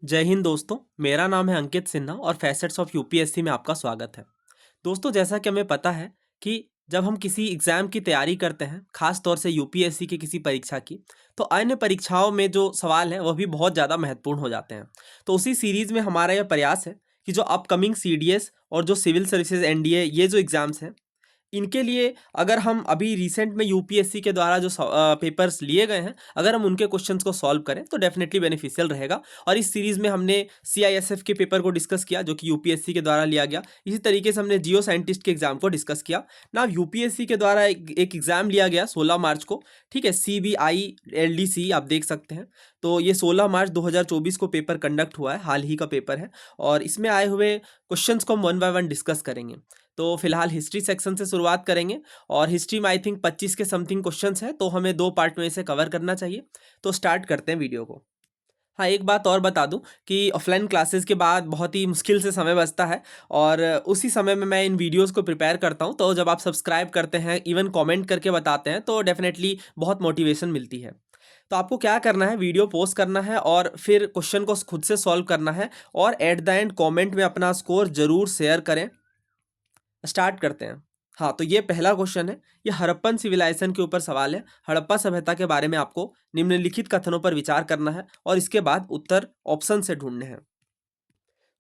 जय हिंद दोस्तों। मेरा नाम है अंकित सिन्हा और फैसेट्स ऑफ यूपीएससी में आपका स्वागत है। दोस्तों, जैसा कि हमें पता है कि जब हम किसी एग्ज़ाम की तैयारी करते हैं, खास तौर से यूपीएससी की किसी परीक्षा की, तो अन्य परीक्षाओं में जो सवाल हैं वह भी बहुत ज़्यादा महत्वपूर्ण हो जाते हैं। तो उसी सीरीज़ में हमारा यह प्रयास है कि जो अपकमिंग सीडीएस और जो सिविल सर्विसेज एनडीए ये जो एग्ज़ाम्स हैं, इनके लिए अगर हम अभी रिसेंट में यूपीएससी के द्वारा जो पेपर्स लिए गए हैं, अगर हम उनके क्वेश्चंस को सॉल्व करें तो डेफिनेटली बेनिफिशियल रहेगा। और इस सीरीज़ में हमने सीआईएसएफ के पेपर को डिस्कस किया जो कि यूपीएससी के द्वारा लिया गया। इसी तरीके से हमने जियो साइंटिस्ट के एग्जाम को डिस्कस किया ना। यूपीएससी के द्वारा एक एग्जाम लिया गया 16 मार्च को, ठीक है, सीबीआई एलडीसी आप देख सकते हैं। तो ये 16 मार्च 2024 को पेपर कंडक्ट हुआ है, हाल ही का पेपर है। और इसमें आए हुए क्वेश्चंस को हम वन बाय वन डिस्कस करेंगे। तो फिलहाल हिस्ट्री सेक्शन से शुरुआत करेंगे और हिस्ट्री में आई थिंक 25 के समथिंग क्वेश्चंस हैं, तो हमें 2 पार्ट में इसे कवर करना चाहिए। तो स्टार्ट करते हैं वीडियो को। हाँ, एक बात और बता दूं कि ऑफलाइन क्लासेस के बाद बहुत ही मुश्किल से समय बचता है और उसी समय में मैं इन वीडियोस को प्रिपेयर करता हूं। तो जब आप सब्सक्राइब करते हैं, इवन कमेंट करके बताते हैं, तो डेफिनेटली बहुत मोटिवेशन मिलती है। तो आपको क्या करना है, वीडियो पोस्ट करना है और फिर क्वेश्चन को खुद से सॉल्व करना है और एट द एंड कमेंट में अपना स्कोर जरूर शेयर करें। स्टार्ट करते हैं। हाँ, तो ये पहला क्वेश्चन है। ये हड़प्पन सिविलाइजेशन के ऊपर सवाल है। हड़प्पा सभ्यता के बारे में आपको निम्नलिखित कथनों पर विचार करना है और इसके बाद उत्तर ऑप्शन से ढूंढने हैं।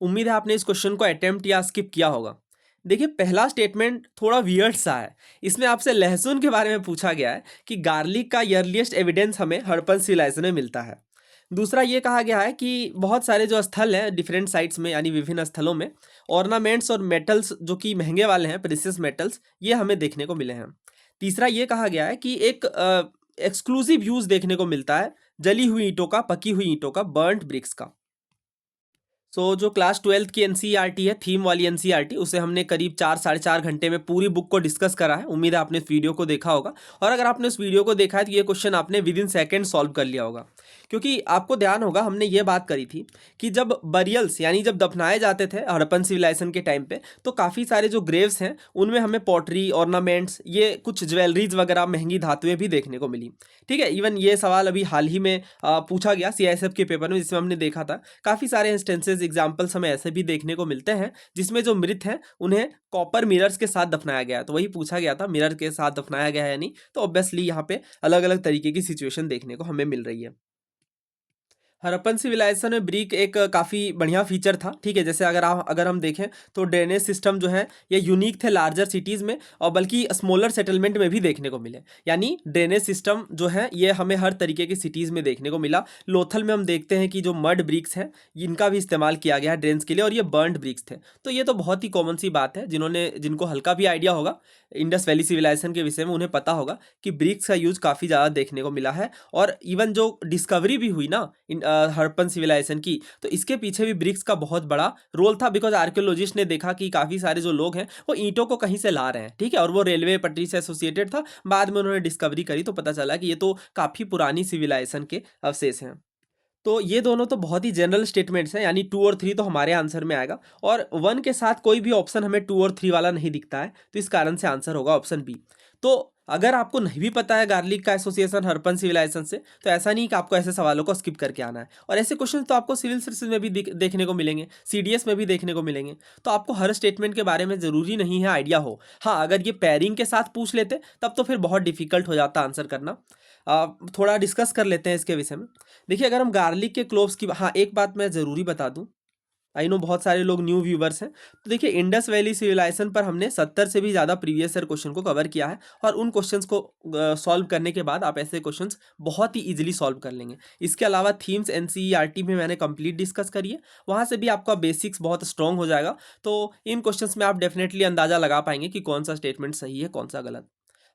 उम्मीद है आपने इस क्वेश्चन को अटेम्प्ट या स्किप किया होगा। देखिए, पहला स्टेटमेंट थोड़ा वियर्ड सा है। इसमें आपसे लहसुन के बारे में पूछा गया है कि गार्लिक का अर्लीस्ट एविडेंस हमें हड़प्पन सिविलाइजेशन में मिलता है। दूसरा ये कहा गया है कि बहुत सारे जो स्थल हैं डिफरेंट साइट्स में, यानी विभिन्न स्थलों में ऑर्नामेंट्स और मेटल्स जो कि महंगे वाले हैं, प्रेशियस मेटल्स, ये हमें देखने को मिले हैं। तीसरा ये कहा गया है कि एक एक्सक्लूसिव यूज देखने को मिलता है जली हुई ईंटों का, पकी हुई ईंटों का, बर्न्ट ब्रिक्स का। जो क्लास 12th की एनसीईआरटी है, थीम वाली एनसीईआरटी, उसे हमने करीब 4 साढ़े 4 घंटे में पूरी बुक को डिस्कस करा है। उम्मीद है आपने इस वीडियो को देखा होगा और अगर आपने उस वीडियो को देखा है तो ये क्वेश्चन आपने विद इन सेकेंड सॉल्व कर लिया होगा। क्योंकि आपको ध्यान होगा हमने ये बात करी थी कि जब बरियल्स यानी जब दफनाए जाते थे हड़प्पन सिविलाइजेशन के टाइम पे, तो काफ़ी सारे जो ग्रेव्स हैं उनमें हमें पॉटरी, ऑर्नामेंट्स, ये कुछ ज्वेलरीज वगैरह, महंगी धातुएं भी देखने को मिली। ठीक है, इवन ये सवाल अभी हाल ही में पूछा गया सीआईएसएफ के पेपर में, जिसमें हमने देखा था काफ़ी सारे इंस्टेंसेस, एग्जाम्पल्स हमें ऐसे भी देखने को मिलते हैं जिसमें जो मृत हैं उन्हें कॉपर मिरर्स के साथ दफनाया गया है। तो वही पूछा गया था, मिरर के साथ दफनाया गया है या नहीं। तो ऑब्वियसली यहाँ पे अलग अलग तरीके की सिचुएशन देखने को हमें मिल रही है। हड़प्पन सिविलाइजेशन में ब्रिक एक काफ़ी बढ़िया फीचर था। ठीक है, जैसे अगर हम देखें तो ड्रेनेज सिस्टम जो है ये यूनिक थे लार्जर सिटीज़ में और बल्कि स्मॉलर सेटलमेंट में भी देखने को मिले। यानी ड्रेनेज सिस्टम जो है ये हमें हर तरीके की सिटीज़ में देखने को मिला। लोथल में हम देखते हैं कि जो मड ब्रिक्स हैं इनका भी इस्तेमाल किया गया है ड्रेन्स के लिए और ये बर्न्ड ब्रिक्स थे। तो ये तो बहुत ही कॉमन सी बात है। जिनको हल्का भी आइडिया होगा इंडस वैली सिविलाइजेशन के विषय में, उन्हें पता होगा कि ब्रिक्स का यूज़ काफ़ी ज़्यादा देखने को मिला है। और इवन जो डिस्कवरी भी हुई ना हड़प्पन सिविलाइजेशन की, तो इसके पीछे भी ब्रिक्स का बहुत बड़ा रोल था। बिकॉज आर्कियोलॉजिस्ट ने देखा कि काफ़ी सारे जो लोग हैं वो ईंटों को कहीं से ला रहे हैं, ठीक है, और वो रेलवे पटरी से एसोसिएटेड था। बाद में उन्होंने डिस्कवरी करी तो पता चला कि ये तो काफ़ी पुरानी सिविलाइजेशन के अवशेष हैं। तो ये दोनों तो बहुत ही जनरल स्टेटमेंट्स हैं, यानी 2 और 3 तो हमारे आंसर में आएगा और 1 के साथ कोई भी ऑप्शन हमें 2 और 3 वाला नहीं दिखता है, तो इस कारण से आंसर होगा ऑप्शन बी। तो अगर आपको नहीं भी पता है गार्लिक का एसोसिएशन हड़प्पन सिविलाइजेशन से, तो ऐसा नहीं कि आपको ऐसे सवालों को स्किप करके आना है। और ऐसे क्वेश्चन तो आपको सिविल सर्विसेज में भी देखने को मिलेंगे, सीडीएस में भी देखने को मिलेंगे। तो आपको हर स्टेटमेंट के बारे में ज़रूरी नहीं है आइडिया हो। हाँ, अगर ये पेयरिंग के साथ पूछ लेते तब तो फिर बहुत डिफिकल्ट हो जाता आंसर करना। थोड़ा डिस्कस कर लेते हैं इसके विषय में। देखिए, अगर हम गार्लिक के क्लोव्स की, हाँ एक बात मैं ज़रूरी बता दूं, आई नो बहुत सारे लोग न्यू व्यूवर्स हैं। तो देखिए, इंडस वैली सिविलाइजेशन पर हमने 70 से भी ज़्यादा प्रीवियस ईयर क्वेश्चन को कवर किया है और उन क्वेश्चंस को सॉल्व करने के बाद आप ऐसे क्वेश्चंस बहुत ही इजीली सॉल्व कर लेंगे। इसके अलावा थीम्स एनसीईआरटी में मैंने कंप्लीट डिस्कस करी है, वहाँ से भी आपका बेसिक्स बहुत स्ट्रॉन्ग हो जाएगा। तो इन क्वेश्चंस में आप डेफिनेटली अंदाज़ा लगा पाएंगे कि कौन सा स्टेटमेंट सही है, कौन सा गलत।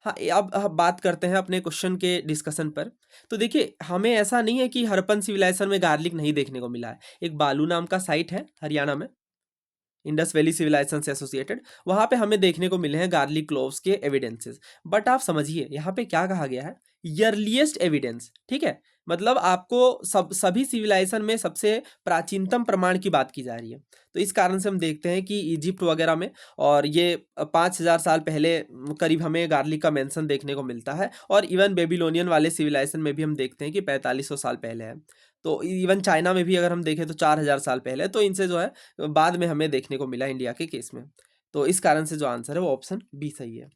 हाँ, अब बात करते हैं अपने क्वेश्चन के डिस्कशन पर। तो देखिए, हमें ऐसा नहीं है कि हड़प्पन सिविलाइजेशन में गार्लिक नहीं देखने को मिला है। एक बालू नाम का साइट है हरियाणा में, इंडस वैली सिविलाइजेशन से एसोसिएटेड, वहाँ पे हमें देखने को मिले हैं गार्लिक क्लोव्स के एविडेंसेस। बट आप समझिए यहाँ पे क्या कहा गया है, अर्लीस्ट एविडेंस। ठीक है, मतलब आपको सभी सिविलाइजेशन में सबसे प्राचीनतम प्रमाण की बात की जा रही है। तो इस कारण से हम देखते हैं कि इजिप्ट वगैरह में, और ये 5000 साल पहले करीब हमें गार्लिक का मेंशन देखने को मिलता है। और इवन बेबीलोनियन वाले सिविलाइजेशन में भी हम देखते हैं कि 4500 साल पहले है। तो इवन चाइना में भी अगर हम देखें तो 4000 साल पहले, तो इनसे जो है बाद में हमें देखने को मिला इंडिया के केस में। तो इस कारण से जो आंसर है वो ऑप्शन बी सही है।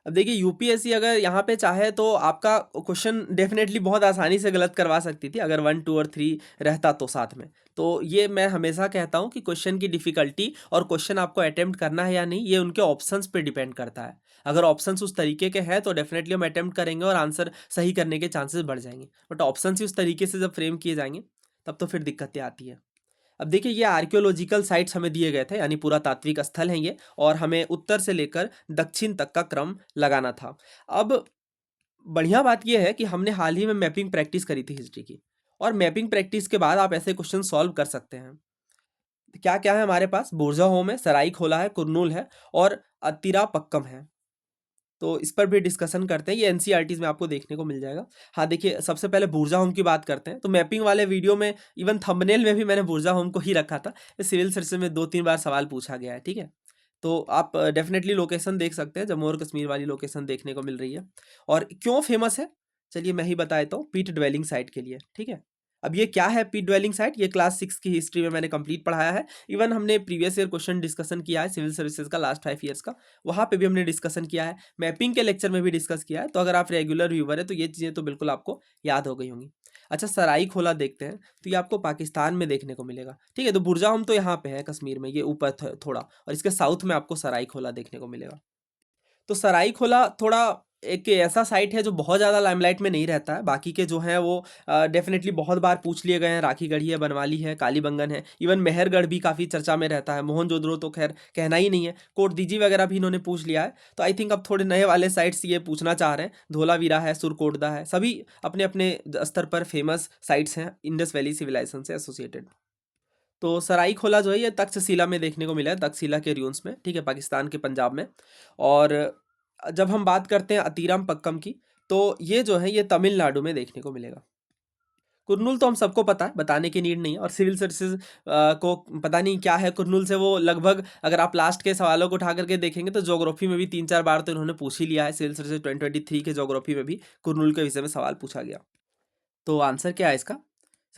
अब देखिए यूपीएससी अगर यहाँ पे चाहे तो आपका क्वेश्चन डेफिनेटली बहुत आसानी से गलत करवा सकती थी, अगर 1, 2 और 3 रहता तो साथ में। तो ये मैं हमेशा कहता हूँ कि क्वेश्चन की डिफ़िकल्टी और क्वेश्चन आपको अटेम्प्ट करना है या नहीं, ये उनके ऑप्शंस पे डिपेंड करता है। अगर ऑप्शंस उस तरीके के हैं तो डेफिनेटली हम अटेम्प्ट करेंगे और आंसर सही करने के चांसेस बढ़ जाएंगे। बट ऑप्शंस ही उस तरीके से जब फ्रेम किए जाएंगे तब तो फिर दिक्कतें आती है। अब देखिए ये आर्कियोलॉजिकल साइट्स हमें दिए गए थे, यानी पुरातात्विक स्थल हैं ये, और हमें उत्तर से लेकर दक्षिण तक का क्रम लगाना था। अब बढ़िया बात ये है कि हमने हाल ही में मैपिंग प्रैक्टिस करी थी हिस्ट्री की, और मैपिंग प्रैक्टिस के बाद आप ऐसे क्वेश्चन सॉल्व कर सकते हैं। क्या क्या है हमारे पास? बुरजा होम है, सराईखोला है, कुरनूल है और अत्तिरापक्कम है। तो इस पर भी डिस्कशन करते हैं, ये एनसीईआरटीज़ में आपको देखने को मिल जाएगा। हाँ, देखिए सबसे पहले बुरजा होम की बात करते हैं। तो मैपिंग वाले वीडियो में इवन थंबनेल में भी मैंने बुरजा होम को ही रखा था। सिविल सर्विसेज में 2-3 बार सवाल पूछा गया है, ठीक है? तो आप डेफिनेटली लोकेशन देख सकते हैं, जम्मू और कश्मीर वाली लोकेशन देखने को मिल रही है। और क्यों फेमस है? चलिए मैं ही बता देता हूँ, पीट ड्वेलिंग साइट के लिए, ठीक है? अब ये क्या है पीट ड्वेलिंग साइट? ये क्लास 6 की हिस्ट्री में मैंने कंप्लीट पढ़ाया है। इवन हमने प्रीवियस ईयर क्वेश्चन डिस्कशन किया है सिविल सर्विसेज का लास्ट 5 ईयर्स का, वहाँ पे भी हमने डिस्कशन किया है। मैपिंग के लेक्चर में भी डिस्कस किया है। तो अगर आप रेगुलर व्यूवर है तो ये चीज़ें तो बिल्कुल आपको याद हो गई होंगी। अच्छा, सराईखोला देखते हैं, तो ये आपको पाकिस्तान में देखने को मिलेगा, ठीक है? तो बुरजाहोम तो यहाँ पे है कश्मीर में, ये ऊपर थोड़ा, और इसके साउथ में आपको सराईखोला देखने को मिलेगा। तो सराईखोला थोड़ा एक ऐसा साइट है जो बहुत ज़्यादा लाइमलाइट में नहीं रहता है। बाकी के जो हैं वो डेफिनेटली बहुत बार पूछ लिए गए हैं। राखीगढ़ी है, बनवाली है, कालीबंगन है, इवन मेहरगढ़ भी काफ़ी चर्चा में रहता है। मोहनजोदड़ो तो खैर कहना ही नहीं है। कोटदीजी वगैरह भी इन्होंने पूछ लिया है। तो आई थिंक अब थोड़े नए वाले साइट्स ये पूछना चाह रहे हैं। धोलावीरा है, सुरकोटदा है, सभी अपने अपने स्तर पर फेमस साइट्स हैं इंडस वैली सिविलाइजेशन से एसोसिएटेड। तो सराईखोला जो है ये तक्षशिला में देखने को मिला है, तक्षशिला के र्यून्स में, ठीक है, पाकिस्तान के पंजाब में। और जब हम बात करते हैं अतीरम पक्कम की, तो ये जो है ये तमिलनाडु में देखने को मिलेगा। कुरनूल तो हम सबको पता है, बताने की नीड नहीं है, और सिविल सर्विसेज को पता नहीं क्या है कुरनूल से। वो लगभग अगर आप लास्ट के सवालों को उठा करके देखेंगे तो ज्योग्राफी में भी 3-4 बार तो इन्होंने पूछ ही लिया है। सिविल सर्विसेज 2023 के ज्योग्राफी में भी कुरनूल के विषय में सवाल पूछा गया। तो आंसर क्या है इसका?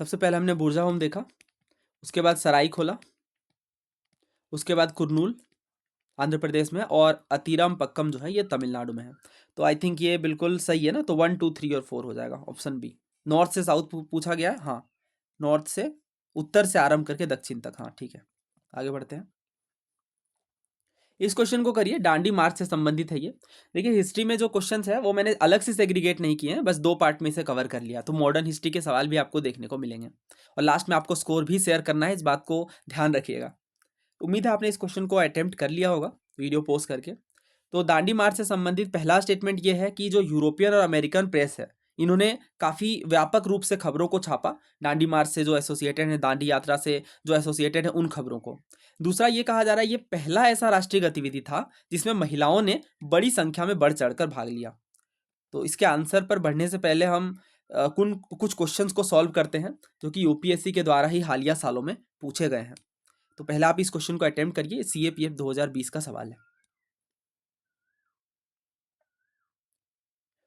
सबसे पहले हमने बुरजाहोम देखा, उसके बाद सराईखोला, उसके बाद कुरनूल आंध्र प्रदेश में, और अतीरम पक्कम जो है ये तमिलनाडु में है। तो आई थिंक ये बिल्कुल सही है ना। तो 1, 2, 3 और 4 हो जाएगा ऑप्शन बी। नॉर्थ से साउथ पूछा गया है, हाँ, नॉर्थ से उत्तर से आरंभ करके दक्षिण तक, हाँ ठीक है। आगे बढ़ते हैं। इस क्वेश्चन को करिए, डांडी मार्च से संबंधित है ये। देखिए हिस्ट्री में जो क्वेश्चन है वो मैंने अलग से सेग्रीगेट नहीं किए हैं, बस 2 पार्ट में से कवर कर लिया। तो मॉडर्न हिस्ट्री के सवाल भी आपको देखने को मिलेंगे, और लास्ट में आपको स्कोर भी शेयर करना है, इस बात को ध्यान रखिएगा। उम्मीद है आपने इस क्वेश्चन को अटेम्प्ट कर लिया होगा वीडियो पोस्ट करके। तो दांडी मार्च से संबंधित पहला स्टेटमेंट ये है कि जो यूरोपियन और अमेरिकन प्रेस है, इन्होंने काफ़ी व्यापक रूप से खबरों को छापा, दांडी मार्च से जो एसोसिएटेड है, दांडी यात्रा से जो एसोसिएटेड है उन खबरों को। दूसरा ये कहा जा रहा है ये पहला ऐसा राष्ट्रीय गतिविधि था जिसमें महिलाओं ने बड़ी संख्या में बढ़ चढ़कर भाग लिया। तो इसके आंसर पर बढ़ने से पहले हम कुछ क्वेश्चंस को सॉल्व करते हैं जो कि यूपीएससी के द्वारा ही हालिया सालों में पूछे गए हैं। तो पहले आप इस क्वेश्चन को अटेम्प्ट करिए, सीएपीएफ 2020 का सवाल है।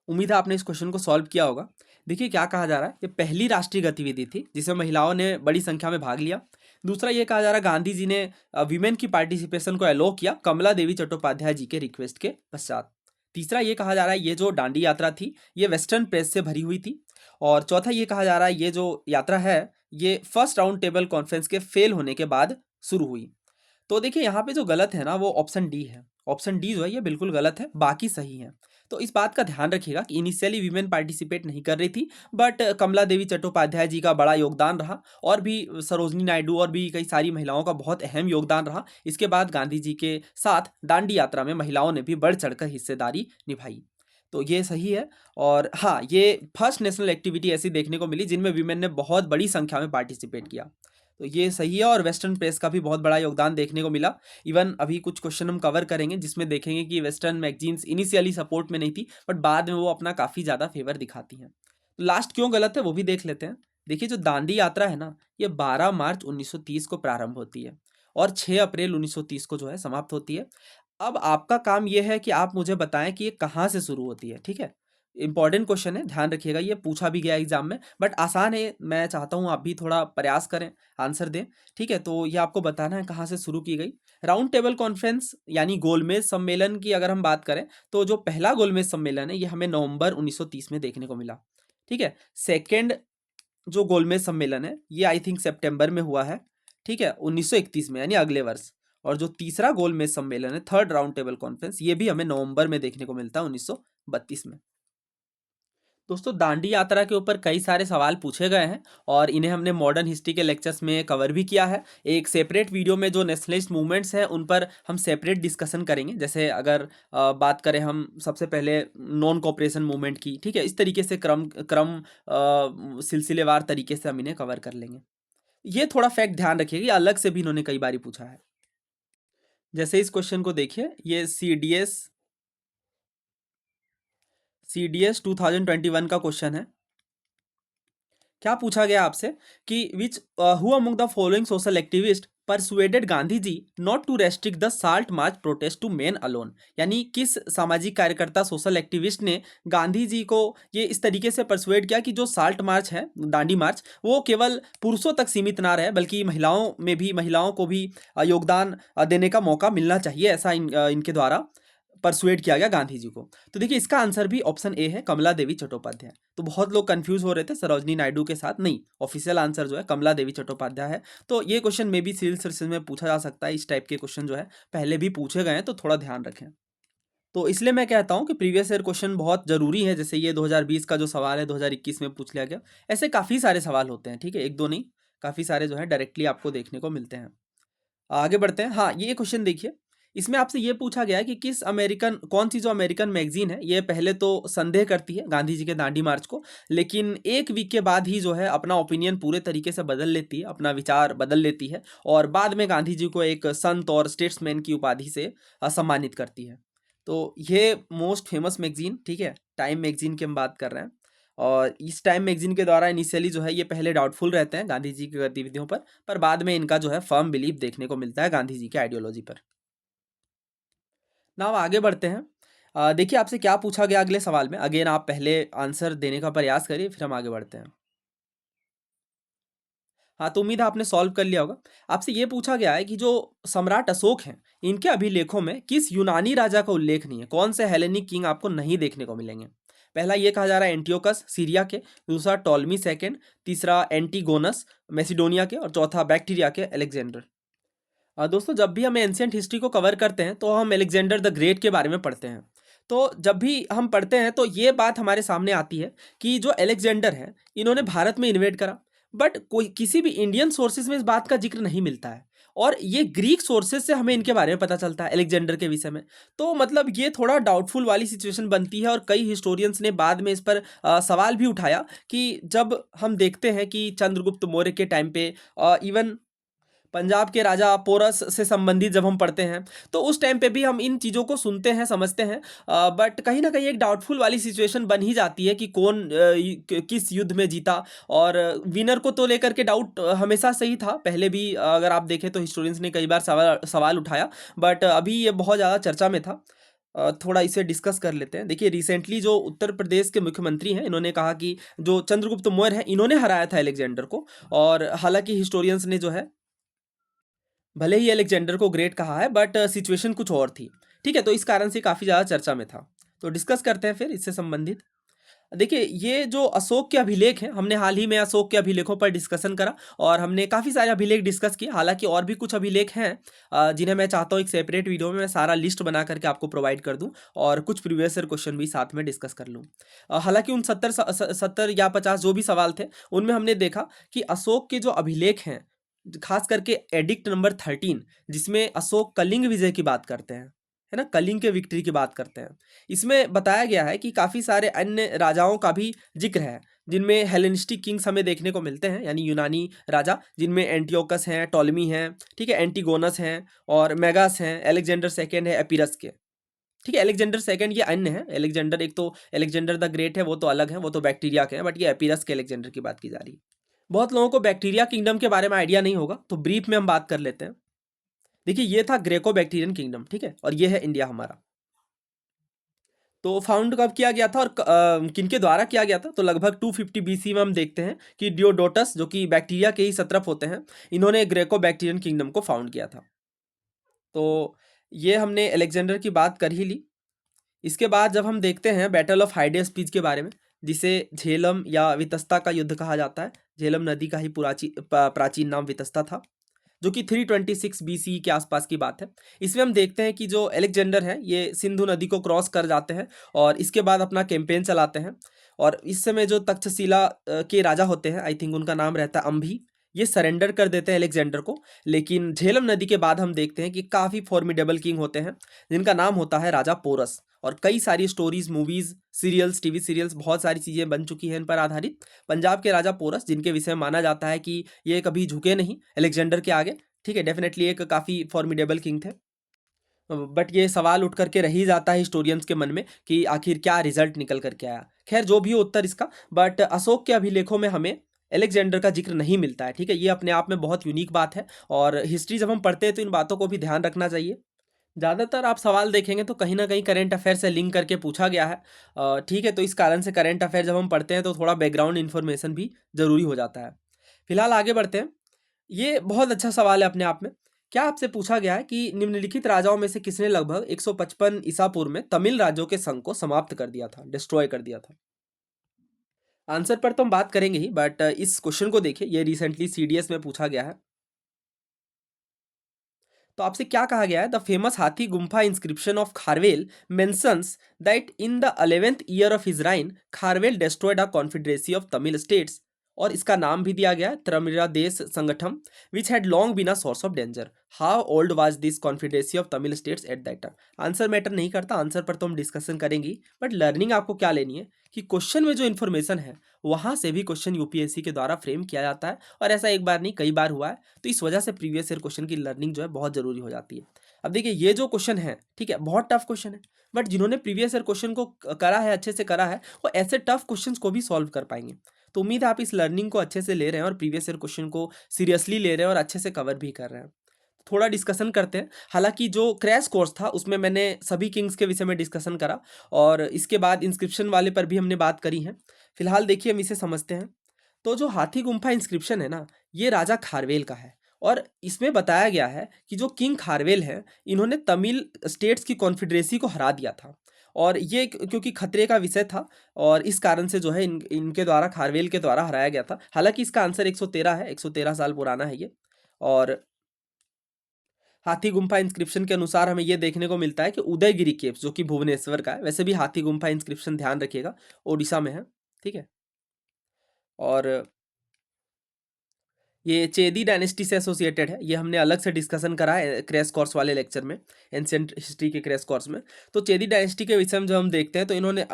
उम्मीद है आपने इस क्वेश्चन को सॉल्व किया होगा। देखिए क्या कहा जा रहा है, ये पहली राष्ट्रीय गतिविधि थी जिसमें महिलाओं ने बड़ी संख्या में भाग लिया। दूसरा ये कहा जा रहा है गांधी जी ने वीमेन की पार्टिसिपेशन को अलो किया कमला देवी चट्टोपाध्याय जी के रिक्वेस्ट के पश्चात। तीसरा ये कहा जा रहा है ये जो दांडी यात्रा थी ये वेस्टर्न प्रेस से भरी हुई थी। और चौथा ये कहा जा रहा है ये जो यात्रा है ये फर्स्ट राउंड टेबल कॉन्फ्रेंस के फेल होने के बाद शुरू हुई। तो देखिए यहाँ पे जो गलत है ना वो ऑप्शन डी है। ऑप्शन डी जो है ये बिल्कुल गलत है, बाकी सही है। तो इस बात का ध्यान रखिएगा कि इनिशियली वीमेन पार्टिसिपेट नहीं कर रही थी, बट कमला देवी चट्टोपाध्याय जी का बड़ा योगदान रहा, और भी सरोजनी नायडू और भी कई सारी महिलाओं का बहुत अहम योगदान रहा। इसके बाद गांधी जी के साथ दांडी यात्रा में महिलाओं ने भी बढ़ चढ़कर हिस्सेदारी निभाई। तो ये सही है। और हाँ, ये फर्स्ट नेशनल एक्टिविटी ऐसी देखने को मिली जिनमें वीमेन ने बहुत बड़ी संख्या में पार्टिसिपेट किया। तो ये सही है, और वेस्टर्न प्रेस का भी बहुत बड़ा योगदान देखने को मिला। इवन अभी कुछ क्वेश्चन हम कवर करेंगे जिसमें देखेंगे कि वेस्टर्न मैगजीन्स इनिशियली सपोर्ट में नहीं थी, बट बाद में वो अपना काफ़ी ज़्यादा फेवर दिखाती हैं। तो लास्ट क्यों गलत है वो भी देख लेते हैं। देखिए जो दांडी यात्रा है ना ये 12 मार्च 1930 को प्रारंभ होती है और 6 अप्रैल 1930 को जो है समाप्त होती है। अब आपका काम ये है कि आप मुझे बताएं कि ये कहाँ से शुरू होती है, ठीक है? इंपॉर्टेंट क्वेश्चन है, ध्यान रखिएगा, ये पूछा भी गया एग्जाम में, बट आसान है। मैं चाहता हूँ आप भी थोड़ा प्रयास करें, आंसर दें। ठीक है, तो ये आपको बताना है कहाँ से शुरू की गई। राउंड टेबल कॉन्फ्रेंस यानी गोलमेज सम्मेलन की अगर हम बात करें तो जो पहला गोलमेज सम्मेलन है ये हमें नवंबर 1930 में देखने को मिला। ठीक है, सेकेंड जो गोलमेज सम्मेलन है ये आई थिंक सितंबर में हुआ है। ठीक है, 1931 में, यानी अगले वर्ष। और जो तीसरा गोलमेज सम्मेलन है, थर्ड राउंड टेबल कॉन्फ्रेंस, ये भी हमें नवंबर में देखने को मिलता है, 1932 में। दोस्तों, दांडी यात्रा के ऊपर कई सारे सवाल पूछे गए हैं और इन्हें हमने मॉडर्न हिस्ट्री के लेक्चर्स में कवर भी किया है। एक सेपरेट वीडियो में जो नेशनलिस्ट मूवमेंट्स हैं उन पर हम सेपरेट डिस्कशन करेंगे। जैसे अगर बात करें हम सबसे पहले नॉन कोऑपरेशन मूवमेंट की, ठीक है, इस तरीके से क्रम क्रम सिलसिलेवार तरीके से हम इन्हें कवर कर लेंगे। ये थोड़ा फैक्ट ध्यान रखिएगा, ये अलग से भी इन्होंने कई बार पूछा है। जैसे इस क्वेश्चन को देखिए, ये CDS 2021 का क्वेश्चन है। क्या पूछा गया आपसे कि which who among the following social activist persuaded Gandhi ji not to restrict the salt march protest to men alone, यानी किस सामाजिक कार्यकर्ता सोशल एक्टिविस्ट ने गांधी जी को ये इस तरीके से परसुएड किया कि जो साल्ट मार्च है, दांडी मार्च, वो केवल पुरुषों तक सीमित ना रहे बल्कि महिलाओं को भी योगदान देने का मौका मिलना चाहिए, ऐसा इनके द्वारा परसुएड किया गया गांधी जी को। तो देखिए इसका आंसर भी ऑप्शन ए है, कमला देवी चट्टोपाध्याय। तो बहुत लोग कंफ्यूज हो रहे थे सरोजनी नायडू के साथ, नहीं, ऑफिशियल आंसर जो है कमला देवी चट्टोपाध्याय है। तो ये क्वेश्चन में भी सिविल सर्विसेज में पूछा जा सकता है, इस टाइप के क्वेश्चन जो है पहले भी पूछे गए हैं, तो थोड़ा ध्यान रखें। तो इसलिए मैं कहता हूं कि प्रीवियस ईयर क्वेश्चन बहुत जरूरी है। जैसे ये 2020 का जो सवाल है 2021 में पूछ लिया गया, ऐसे काफी सारे सवाल होते हैं। ठीक है, एक दो नहीं, काफी सारे जो है डायरेक्टली आपको देखने को मिलते हैं। आगे बढ़ते हैं। हाँ, ये क्वेश्चन देखिए, इसमें आपसे ये पूछा गया है कि कौन सी जो अमेरिकन मैगजीन है ये पहले तो संदेह करती है गांधी जी के दांडी मार्च को, लेकिन एक वीक के बाद ही जो है अपना ओपिनियन पूरे तरीके से बदल लेती है, अपना विचार बदल लेती है और बाद में गांधी जी को एक संत और स्टेट्समैन की उपाधि से सम्मानित करती है। तो ये मोस्ट फेमस मैगजीन, ठीक है, टाइम मैगजीन की हम बात कर रहे हैं। और इस टाइम मैगजीन के द्वारा इनिशियली जो है ये पहले डाउटफुल रहते हैं गांधी जी की गतिविधियों पर बाद में इनका जो है फर्म बिलीफ देखने को मिलता है गांधी जी के आइडियोलॉजी पर। नाउ आगे बढ़ते हैं। देखिए आपसे क्या पूछा गया अगले सवाल में, अगेन आप पहले आंसर देने का प्रयास करिए, फिर हम आगे बढ़ते हैं। हाँ, तो उम्मीद है आपने सॉल्व कर लिया होगा। आपसे ये पूछा गया है कि जो सम्राट अशोक हैं, इनके अभिलेखों में किस यूनानी राजा का उल्लेख नहीं है, कौन से हेलेनिक किंग आपको नहीं देखने को मिलेंगे। पहला ये कहा जा रहा है एंटियोकस सीरिया के, दूसरा टॉलमी सेकेंड, तीसरा एंटीगोनस मैसिडोनिया के और चौथा बैक्टीरिया के अलेक्जेंडर। दोस्तों, जब भी हम एंशियंट हिस्ट्री को कवर करते हैं तो हम अलेक्जेंडर द ग्रेट के बारे में पढ़ते हैं। तो जब भी हम पढ़ते हैं तो ये बात हमारे सामने आती है कि जो अलेक्जेंडर है इन्होंने भारत में इन्वेड करा, बट कोई किसी भी इंडियन सोर्सेज में इस बात का जिक्र नहीं मिलता है। और ये ग्रीक सोर्सेज से हमें इनके बारे में पता चलता है अलेक्जेंडर के विषय में। तो मतलब ये थोड़ा डाउटफुल वाली सिचुएशन बनती है और कई हिस्टोरियंस ने बाद में इस पर सवाल भी उठाया कि जब हम देखते हैं कि चंद्रगुप्त मौर्य के टाइम पे इवन पंजाब के राजा पोरस से संबंधित जब हम पढ़ते हैं तो उस टाइम पे भी हम इन चीज़ों को सुनते हैं, समझते हैं, बट कहीं ना कहीं एक डाउटफुल वाली सिचुएशन बन ही जाती है कि कौन किस युद्ध में जीता। और विनर को तो लेकर के डाउट हमेशा से ही था, पहले भी अगर आप देखें तो हिस्टोरियंस ने कई बार सवाल उठाया, बट अभी ये बहुत ज़्यादा चर्चा में था। थोड़ा इसे डिस्कस कर लेते हैं। देखिए रिसेंटली जो उत्तर प्रदेश के मुख्यमंत्री हैं इन्होंने कहा कि जो चंद्रगुप्त मौर्य है इन्होंने हराया था अलेक्जेंडर को। और हालांकि हिस्टोरियंस ने जो है भले ही अलेक्जेंडर को ग्रेट कहा है बट सिचुएशन कुछ और थी। ठीक है, तो इस कारण से काफ़ी ज़्यादा चर्चा में था। तो डिस्कस करते हैं फिर इससे संबंधित। देखिए ये जो अशोक के अभिलेख हैं, हमने हाल ही में अशोक के अभिलेखों पर डिस्कशन करा और हमने काफ़ी सारे अभिलेख डिस्कस किए। हालांकि और भी कुछ अभिलेख हैं जिन्हें मैं चाहता हूँ एक सेपरेट वीडियो में मैं सारा लिस्ट बना करके आपको प्रोवाइड कर दूँ और कुछ प्रीवियस ईयर क्वेश्चन भी साथ में डिस्कस कर लूँ। हालांकि उन 70 या 50 जो भी सवाल थे उनमें हमने देखा कि अशोक के जो अभिलेख हैं, खास करके एडिक्ट नंबर 13 जिसमें अशोक कलिंग विजय की बात करते हैं, है ना, कलिंग के विक्ट्री की बात करते हैं, इसमें बताया गया है कि काफ़ी सारे अन्य राजाओं का भी जिक्र है जिनमें हेलेनिस्टिक किंग्स हमें देखने को मिलते हैं, यानी यूनानी राजा, जिनमें एंटियोकस हैं, टॉलमी हैं, ठीक है, एंटीगोनस हैं और मेगास हैं, अलेक्जेंडर सेकेंड है एपीरस के। ठीक है, अलेक्जेंडर सेकेंड ये अन्य है, अलेक्जेंडर एक तो अलेक्जेंडर द ग्रेट है वो तो अलग है, वो तो बैक्टीरिया के हैं, बट ये एपीरस के अलेक्जेंडर की बात की जा रही है। बहुत लोगों को बैक्टीरिया किंगडम के बारे में आइडिया नहीं होगा, तो ब्रीफ में हम बात कर लेते हैं। देखिए ये था ग्रेको बैक्टीरियन किंगडम, ठीक है, और ये है इंडिया हमारा। तो फाउंड कब किया गया था और किनके द्वारा किया गया था? तो लगभग 250 बीसी में हम देखते हैं कि डियोडोटस, जो कि बैक्टीरिया के ही सत्रप होते हैं, इन्होंने ग्रेको बैक्टीरियन किंगडम को फाउंड किया था। तो ये हमने अलेक्जेंडर की बात कर ही ली। इसके बाद जब हम देखते हैं बैटल ऑफ हाइडेस्पीज के बारे में, जिसे झेलम या वितस्ता का युद्ध कहा जाता है। झेलम नदी का ही प्राचीन नाम वितस्ता था, जो कि 326 बीसी के आसपास की बात है। इसमें हम देखते हैं कि जो अलेक्जेंडर है ये सिंधु नदी को क्रॉस कर जाते हैं और इसके बाद अपना कैंपेन चलाते हैं। और इस समय जो तक्षशिला के राजा होते हैं, आई थिंक उनका नाम रहता है अम्भी, ये सरेंडर कर देते हैं अलेक्जेंडर को। लेकिन झेलम नदी के बाद हम देखते हैं कि काफ़ी फॉर्मिडेबल किंग होते हैं, जिनका नाम होता है राजा पोरस। और कई सारी stories, movies, serials, TV serials, बहुत सारी चीज़ें बन चुकी हैं इन पर आधारित। पंजाब के राजा पोरस, जिनके विषय में माना जाता है कि ये कभी झुके नहीं अलेक्जेंडर के आगे। ठीक है, डेफिनेटली एक काफ़ी फॉर्मिडेबल किंग थे। बट ये सवाल उठ करके रह ही जाता है हिस्टोरियंस के मन में कि आखिर क्या रिजल्ट निकल करके आया। खैर, जो भी हो उत्तर इसका, बट अशोक के अभिलेखों में हमें अलेक्जेंडर का जिक्र नहीं मिलता है। ठीक है, ये अपने आप में बहुत यूनिक बात है और हिस्ट्री जब हम पढ़ते हैं तो इन बातों को भी ध्यान रखना चाहिए। ज़्यादातर आप सवाल देखेंगे तो कहीं ना कहीं करंट अफेयर से लिंक करके पूछा गया है। ठीक है, तो इस कारण से करंट अफेयर जब हम पढ़ते हैं तो थोड़ा बैकग्राउंड इन्फॉर्मेशन भी ज़रूरी हो जाता है। फिलहाल आगे बढ़ते हैं। ये बहुत अच्छा सवाल है अपने आप में। क्या आपसे पूछा गया है कि निम्नलिखित राजाओं में से किसने लगभग 155 ईसा पूर्व में तमिल राज्यों के संघ को समाप्त कर दिया था, डिस्ट्रॉय कर दिया था? आंसर पर तो हम बात करेंगे ही, बट इस क्वेश्चन को देखिए, ये रिसेंटली सीडीएस में पूछा गया है। तो आपसे क्या कहा गया है? The famous Hathi Gumpha inscription of Kharavela mentions that in the 11th year of his reign Kharavela destroyed a confederacy of Tamil states. और इसका नाम भी दिया गया है Tramiradesha Sanghatana, which had long been a source of danger. How old was this confederacy of Tamil states at that time? Answer matter नहीं करता, answer पर तो हम डिस्कशन करेंगे, बट लर्निंग आपको क्या लेनी है कि क्वेश्चन में जो इन्फॉर्मेशन है वहां से भी क्वेश्चन यूपीएससी के द्वारा फ्रेम किया जाता है, और ऐसा एक बार नहीं कई बार हुआ है। तो इस वजह से प्रीवियस ईयर क्वेश्चन की लर्निंग जो है बहुत जरूरी हो जाती है। अब देखिए, ये जो क्वेश्चन है, ठीक है, बहुत टफ क्वेश्चन है, बट जिन्होंने प्रीवियस ईयर क्वेश्चन को करा है, अच्छे से करा है, वो ऐसे टफ क्वेश्चंस को भी सॉल्व कर पाएंगे। तो उम्मीद है आप इस लर्निंग को अच्छे से ले रहे हैं और प्रीवियस ईयर क्वेश्चन को सीरियसली ले रहे हैं और अच्छे से कवर भी कर रहे हैं। थोड़ा डिस्कशन करते हैं। हालांकि जो क्रैश कोर्स था उसमें मैंने सभी किंग्स के विषय में डिस्कशन करा, और इसके बाद इंस्क्रिप्शन वाले पर भी हमने बात करी है। फिलहाल देखिए हम इसे समझते हैं। तो जो हाथी गुम्फा इंस्क्रिप्शन है ना, ये राजा खारवेल का है। और इसमें बताया गया है कि जो किंग खारवेल है, इन्होंने तमिल स्टेट्स की कॉन्फेडरेसी को हरा दिया था। और ये क्योंकि खतरे का विषय था, और इस कारण से जो है इनके द्वारा, खारवेल के द्वारा हराया गया था। हालांकि इसका आंसर 113 है, 113 साल पुराना है ये। और हाथी गुम्फा इंस्क्रिप्शन के अनुसार हमें यह देखने को मिलता है कि उदयगिरी केव्स, जो कि भुवनेश्वर का है, वैसे भी हाथी गुम्फा इंस्क्रिप्शन ध्यान रखिएगा ओडिशा में है। ठीक है, और ये चेदी डायनेस्टी से एसोसिएटेड है। ये हमने अलग से डिस्कशन करा है क्रैश कोर्स वाले लेक्चर में, एंशिएंट हिस्ट्री के क्रैश कोर्स में। तो चेदी डायनेस्टी के विषय में जब हम देखते हैं तो इन्होंने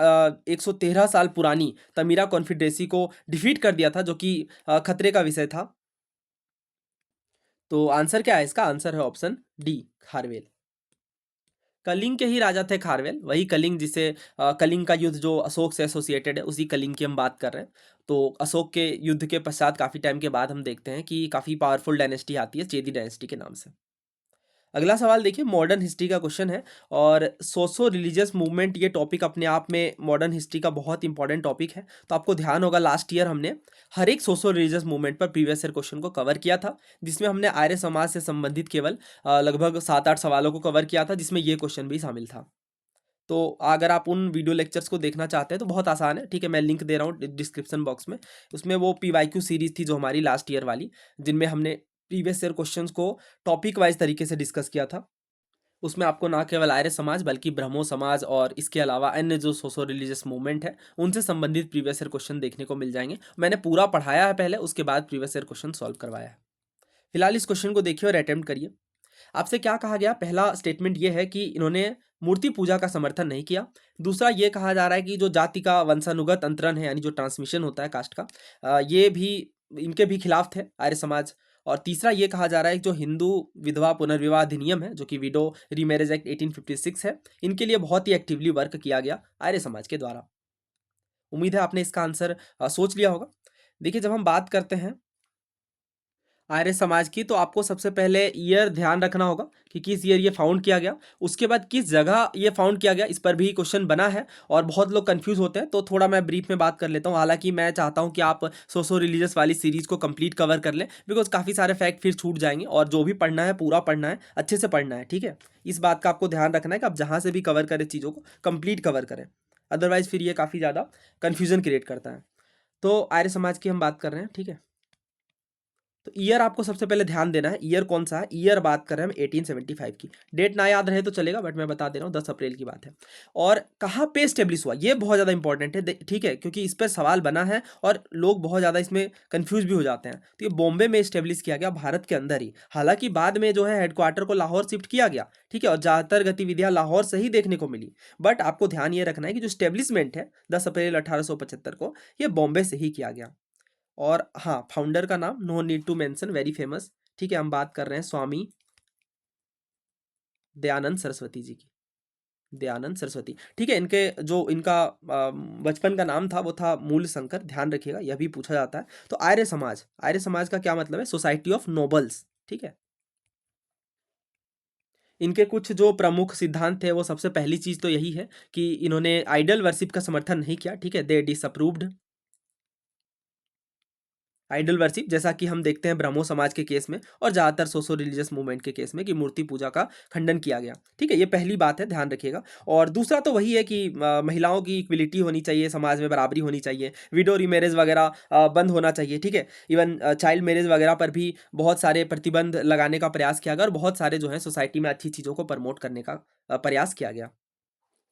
113 साल पुरानी तमीरा कॉन्फेडरेसी को डिफीट कर दिया था, जो कि खतरे का विषय था। तो आंसर क्या है इसका? आंसर है ऑप्शन डी, खारवेल। कलिंग के ही राजा थे खारवेल, वही कलिंग जिसे कलिंग का युद्ध जो अशोक से एसोसिएटेड है, उसी कलिंग की हम बात कर रहे हैं। तो अशोक के युद्ध के पश्चात काफ़ी टाइम के बाद हम देखते हैं कि काफ़ी पावरफुल डायनेस्टी आती है चेदी डायनेस्टी के नाम से। अगला सवाल देखिए, मॉडर्न हिस्ट्री का क्वेश्चन है, और सोशो रिलीजियस मूवमेंट, ये टॉपिक अपने आप में मॉडर्न हिस्ट्री का बहुत इंपॉर्टेंट टॉपिक है। तो आपको ध्यान होगा लास्ट ईयर हमने हर एक सोशो रिलीजियस मूवमेंट पर प्रीवियस ईयर क्वेश्चन को कवर किया था, जिसमें हमने आर्य समाज से संबंधित केवल लगभग 7-8 सवालों को कवर किया था, जिसमें ये क्वेश्चन भी शामिल था। तो अगर आप उन वीडियो लेक्चर्स को देखना चाहते हैं तो बहुत आसान है। ठीक है, मैं लिंक दे रहा हूँ डिस्क्रिप्शन बॉक्स में। उसमें वो पीवाईक्यू सीरीज थी जो हमारी लास्ट ईयर वाली, जिनमें हमने प्रीवियस ईयर क्वेश्चंस को टॉपिक वाइज तरीके से डिस्कस किया था। उसमें आपको ना केवल आर्य समाज बल्कि ब्रह्मो समाज और इसके अलावा अन्य जो सोशो रिलीजियस मूवमेंट है उनसे संबंधित प्रीवियस ईयर क्वेश्चन देखने को मिल जाएंगे। मैंने पूरा पढ़ाया है पहले, उसके बाद प्रीवियस ईयर क्वेश्चन सॉल्व करवाया है। फिलहाल इस क्वेश्चन को देखिए और अटेम्प्ट करिए। आपसे क्या कहा गया? पहला स्टेटमेंट ये है कि इन्होंने मूर्ति पूजा का समर्थन नहीं किया। दूसरा ये कहा जा रहा है कि जो जाति का वंशानुगत अंतरण है, यानी जो ट्रांसमिशन होता है कास्ट का, ये भी इनके भी खिलाफ थे आर्य समाज। और तीसरा ये कहा जा रहा है कि जो हिंदू विधवा पुनर्विवाह अधिनियम है, जो कि विडो रीमैरिज एक्ट 1856 है, इनके लिए बहुत ही एक्टिवली वर्क किया गया आर्य समाज के द्वारा। उम्मीद है आपने इसका आंसर सोच लिया होगा। देखिए, जब हम बात करते हैं आर्य समाज की, तो आपको सबसे पहले ईयर ध्यान रखना होगा कि किस ईयर ये फाउंड किया गया। उसके बाद किस जगह ये फाउंड किया गया, इस पर भी क्वेश्चन बना है और बहुत लोग कंफ्यूज होते हैं, तो थोड़ा मैं ब्रीफ में बात कर लेता हूँ। हालांकि मैं चाहता हूँ कि आप सोशो रिलीजियस वाली सीरीज को कंप्लीट कवर कर लें, बिकॉज काफ़ी सारे फैक्ट फिर छूट जाएंगे, और जो भी पढ़ना है पूरा पढ़ना है, अच्छे से पढ़ना है, ठीक है। इस बात का आपको ध्यान रखना है कि आप जहाँ से भी कवर करें चीज़ों को कंप्लीट कवर करें, अदरवाइज फिर ये काफ़ी ज़्यादा कन्फ्यूजन क्रिएट करता है। तो आर्य समाज की हम बात कर रहे हैं, ठीक है। तो ईयर आपको सबसे पहले ध्यान देना है, ईयर कौन सा है। ईयर बात कर रहे हैं हम 1875 की। डेट ना याद रहे तो चलेगा, बट मैं बता दे रहा हूँ 10 अप्रैल की बात है। और कहाँ पे स्टेब्लिश हुआ, ये बहुत ज़्यादा इंपॉर्टेंट है, ठीक है, क्योंकि इस पर सवाल बना है और लोग बहुत ज़्यादा इसमें कंफ्यूज भी हो जाते हैं। तो ये बॉम्बे में स्टेब्लिश किया गया, भारत के अंदर ही। हालांकि बाद में जो है हेडक्वार्टर को लाहौर शिफ्ट किया गया, ठीक है, और ज़्यादातर गतिविधियाँ लाहौर से ही देखने को मिली। बट आपको ध्यान ये रखना है कि जो स्टेब्लिशमेंट है 10 अप्रैल 1875 को, ये बॉम्बे से ही किया गया। और हाँ, फाउंडर का नाम no need to mention, very famous, ठीक है। हम बात कर रहे हैं स्वामी दयानंद सरस्वती जी की। दयानंद सरस्वती, ठीक है। इनका बचपन का नाम था वो था मूल शंकर, ध्यान रखिएगा, यह भी पूछा जाता है। तो आर्य समाज, आर्य समाज का क्या मतलब है, सोसाइटी ऑफ नोबल्स, ठीक है। इनके कुछ जो प्रमुख सिद्धांत थे, वो सबसे पहली चीज तो यही है कि इन्होंने आइडल वर्शिप का समर्थन नहीं किया, ठीक है। दे डिसअप्रूव्ड आइडल वर्शिप, जैसा कि हम देखते हैं ब्रह्मो समाज के केस में और ज़्यादातर सोशो रिलीजियस मूवमेंट के केस में, कि मूर्ति पूजा का खंडन किया गया, ठीक है। ये पहली बात है, ध्यान रखिएगा। और दूसरा तो वही है कि महिलाओं की इक्वलिटी होनी चाहिए, समाज में बराबरी होनी चाहिए, विडो रीमैरेज वगैरह बंद होना चाहिए, ठीक है। इवन चाइल्ड मैरिज वगैरह पर भी बहुत सारे प्रतिबंध लगाने का प्रयास किया गया, और बहुत सारे जो है सोसाइटी में अच्छी चीज़ों को प्रमोट करने का प्रयास किया गया,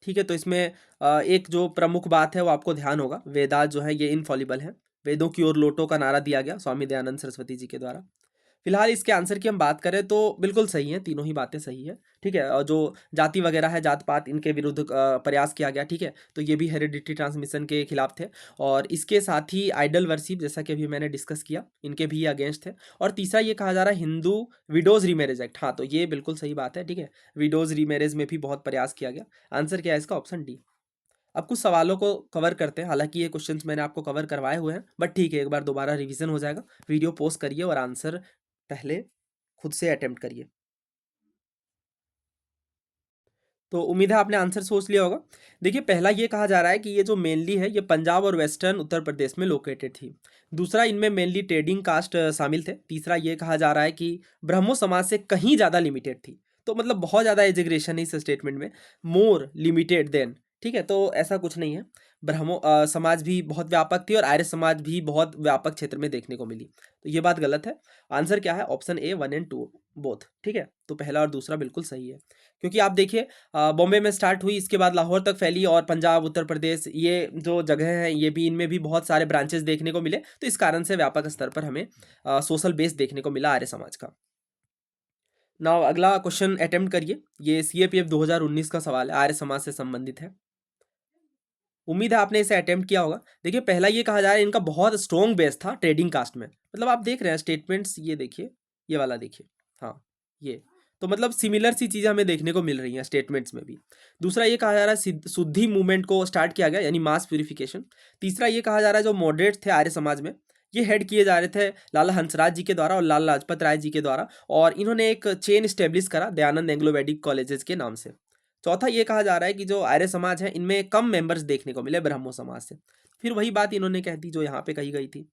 ठीक है। तो इसमें एक जो प्रमुख बात है वो आपको ध्यान होगा, वेदास जो है ये इनफॉलिबल है, वेदों की ओर लौटो का नारा दिया गया स्वामी दयानंद सरस्वती जी के द्वारा। फिलहाल इसके आंसर की हम बात करें तो बिल्कुल सही है, तीनों ही बातें सही है, ठीक है। और जो जाति वगैरह है, जात पात, इनके विरुद्ध प्रयास किया गया, ठीक है। तो ये भी हेरिडिटी ट्रांसमिशन के खिलाफ थे। और इसके साथ ही आइडल वर्शिप, जैसा कि अभी मैंने डिस्कस किया, इनके भी अगेंस्ट थे। और तीसरा ये कहा जा रहा है हिंदू विडोज रीमैरेज एक्ट, हाँ, तो ये बिल्कुल सही बात है, ठीक है। विडोज रीमैरेज में भी बहुत प्रयास किया गया। आंसर क्या है इसका, ऑप्शन डी। अब कुछ सवालों को कवर करते हैं, हालांकि ये क्वेश्चंस मैंने आपको कवर करवाए हुए हैं, बट ठीक है, एक बार दोबारा रिवीजन हो जाएगा। वीडियो पोस्ट करिए और आंसर पहले खुद से अटेम्प्ट करिए। तो उम्मीद है आपने आंसर सोच लिया होगा। देखिए, पहला ये कहा जा रहा है कि ये जो मेनली है, ये पंजाब और वेस्टर्न उत्तर प्रदेश में लोकेटेड थी। दूसरा, इनमें मेनली ट्रेडिंग कास्ट शामिल थे। तीसरा, ये कहा जा रहा है कि ब्रह्मो समाज से कहीं ज़्यादा लिमिटेड थी। तो मतलब बहुत ज़्यादा एजिग्रेशन है इस स्टेटमेंट में, मोर लिमिटेड देन, ठीक है। तो ऐसा कुछ नहीं है, ब्रह्मो समाज भी बहुत व्यापक थी और आर्य समाज भी बहुत व्यापक क्षेत्र में देखने को मिली। तो ये बात गलत है। आंसर क्या है, ऑप्शन ए 1 एंड 2 बोथ, ठीक है। तो पहला और दूसरा बिल्कुल सही है, क्योंकि आप देखिए बॉम्बे में स्टार्ट हुई, इसके बाद लाहौर तक फैली, और पंजाब, उत्तर प्रदेश, ये जो जगह हैं, ये भी, इनमें भी बहुत सारे ब्रांचेस देखने को मिले। तो इस कारण से व्यापक स्तर पर हमें सोशल बेस देखने को मिला आर्य समाज का। नाउ अगला क्वेश्चन अटेम्प्ट करिए। ये सीएपीएफ 2019 का सवाल है, आर्य समाज से संबंधित है। उम्मीद है आपने इसे अटेम्प्ट किया होगा। देखिए, पहला ये कहा जा रहा है इनका बहुत स्ट्रॉन्ग बेस था ट्रेडिंग कास्ट में। मतलब आप देख रहे हैं स्टेटमेंट्स, ये देखिए, ये वाला देखिए, हाँ, ये तो मतलब सिमिलर सी चीज़ें हमें देखने को मिल रही हैं स्टेटमेंट्स में भी। दूसरा, ये कहा जा रहा है शुद्धि मूवमेंट को स्टार्ट किया गया, यानी मास प्यूरिफिकेशन। तीसरा, ये कहा जा रहा है जो मॉडरेट थे आर्य समाज में, ये हेड किए जा रहे थे लाला हंसराज जी के द्वारा और लाला लाजपत राय जी के द्वारा, और इन्होंने एक चेन स्टेब्लिश करा दयानंद एंग्लो वैदिक कॉलेजेस के नाम से। चौथा, ये कहा जा रहा है कि जो आर्य समाज है, इनमें कम मेंबर्स देखने को मिले ब्रह्मो समाज से। फिर वही बात इन्होंने कह दी जो यहाँ पे कही गई थी,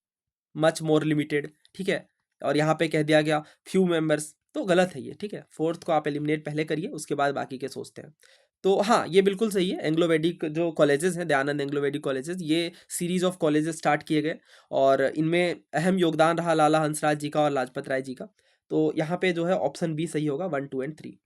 मच मोर लिमिटेड, ठीक है। और यहाँ पे कह दिया गया फ्यू मेंबर्स, तो गलत है ये, ठीक है। फोर्थ को आप एलिमिनेट पहले करिए, उसके बाद बाकी के सोचते हैं। तो हाँ, ये बिल्कुल सही है। एंग्लो वैदिक जो कॉलेजेस हैं, दयानंद एंग्लो वैदिक कॉलेजेस, ये सीरीज ऑफ कॉलेजेस स्टार्ट किए गए, और इनमें अहम योगदान रहा लाला हंसराज जी का और लाजपत राय जी का। तो यहाँ पे जो है ऑप्शन बी सही होगा, 1 2 एंड 3।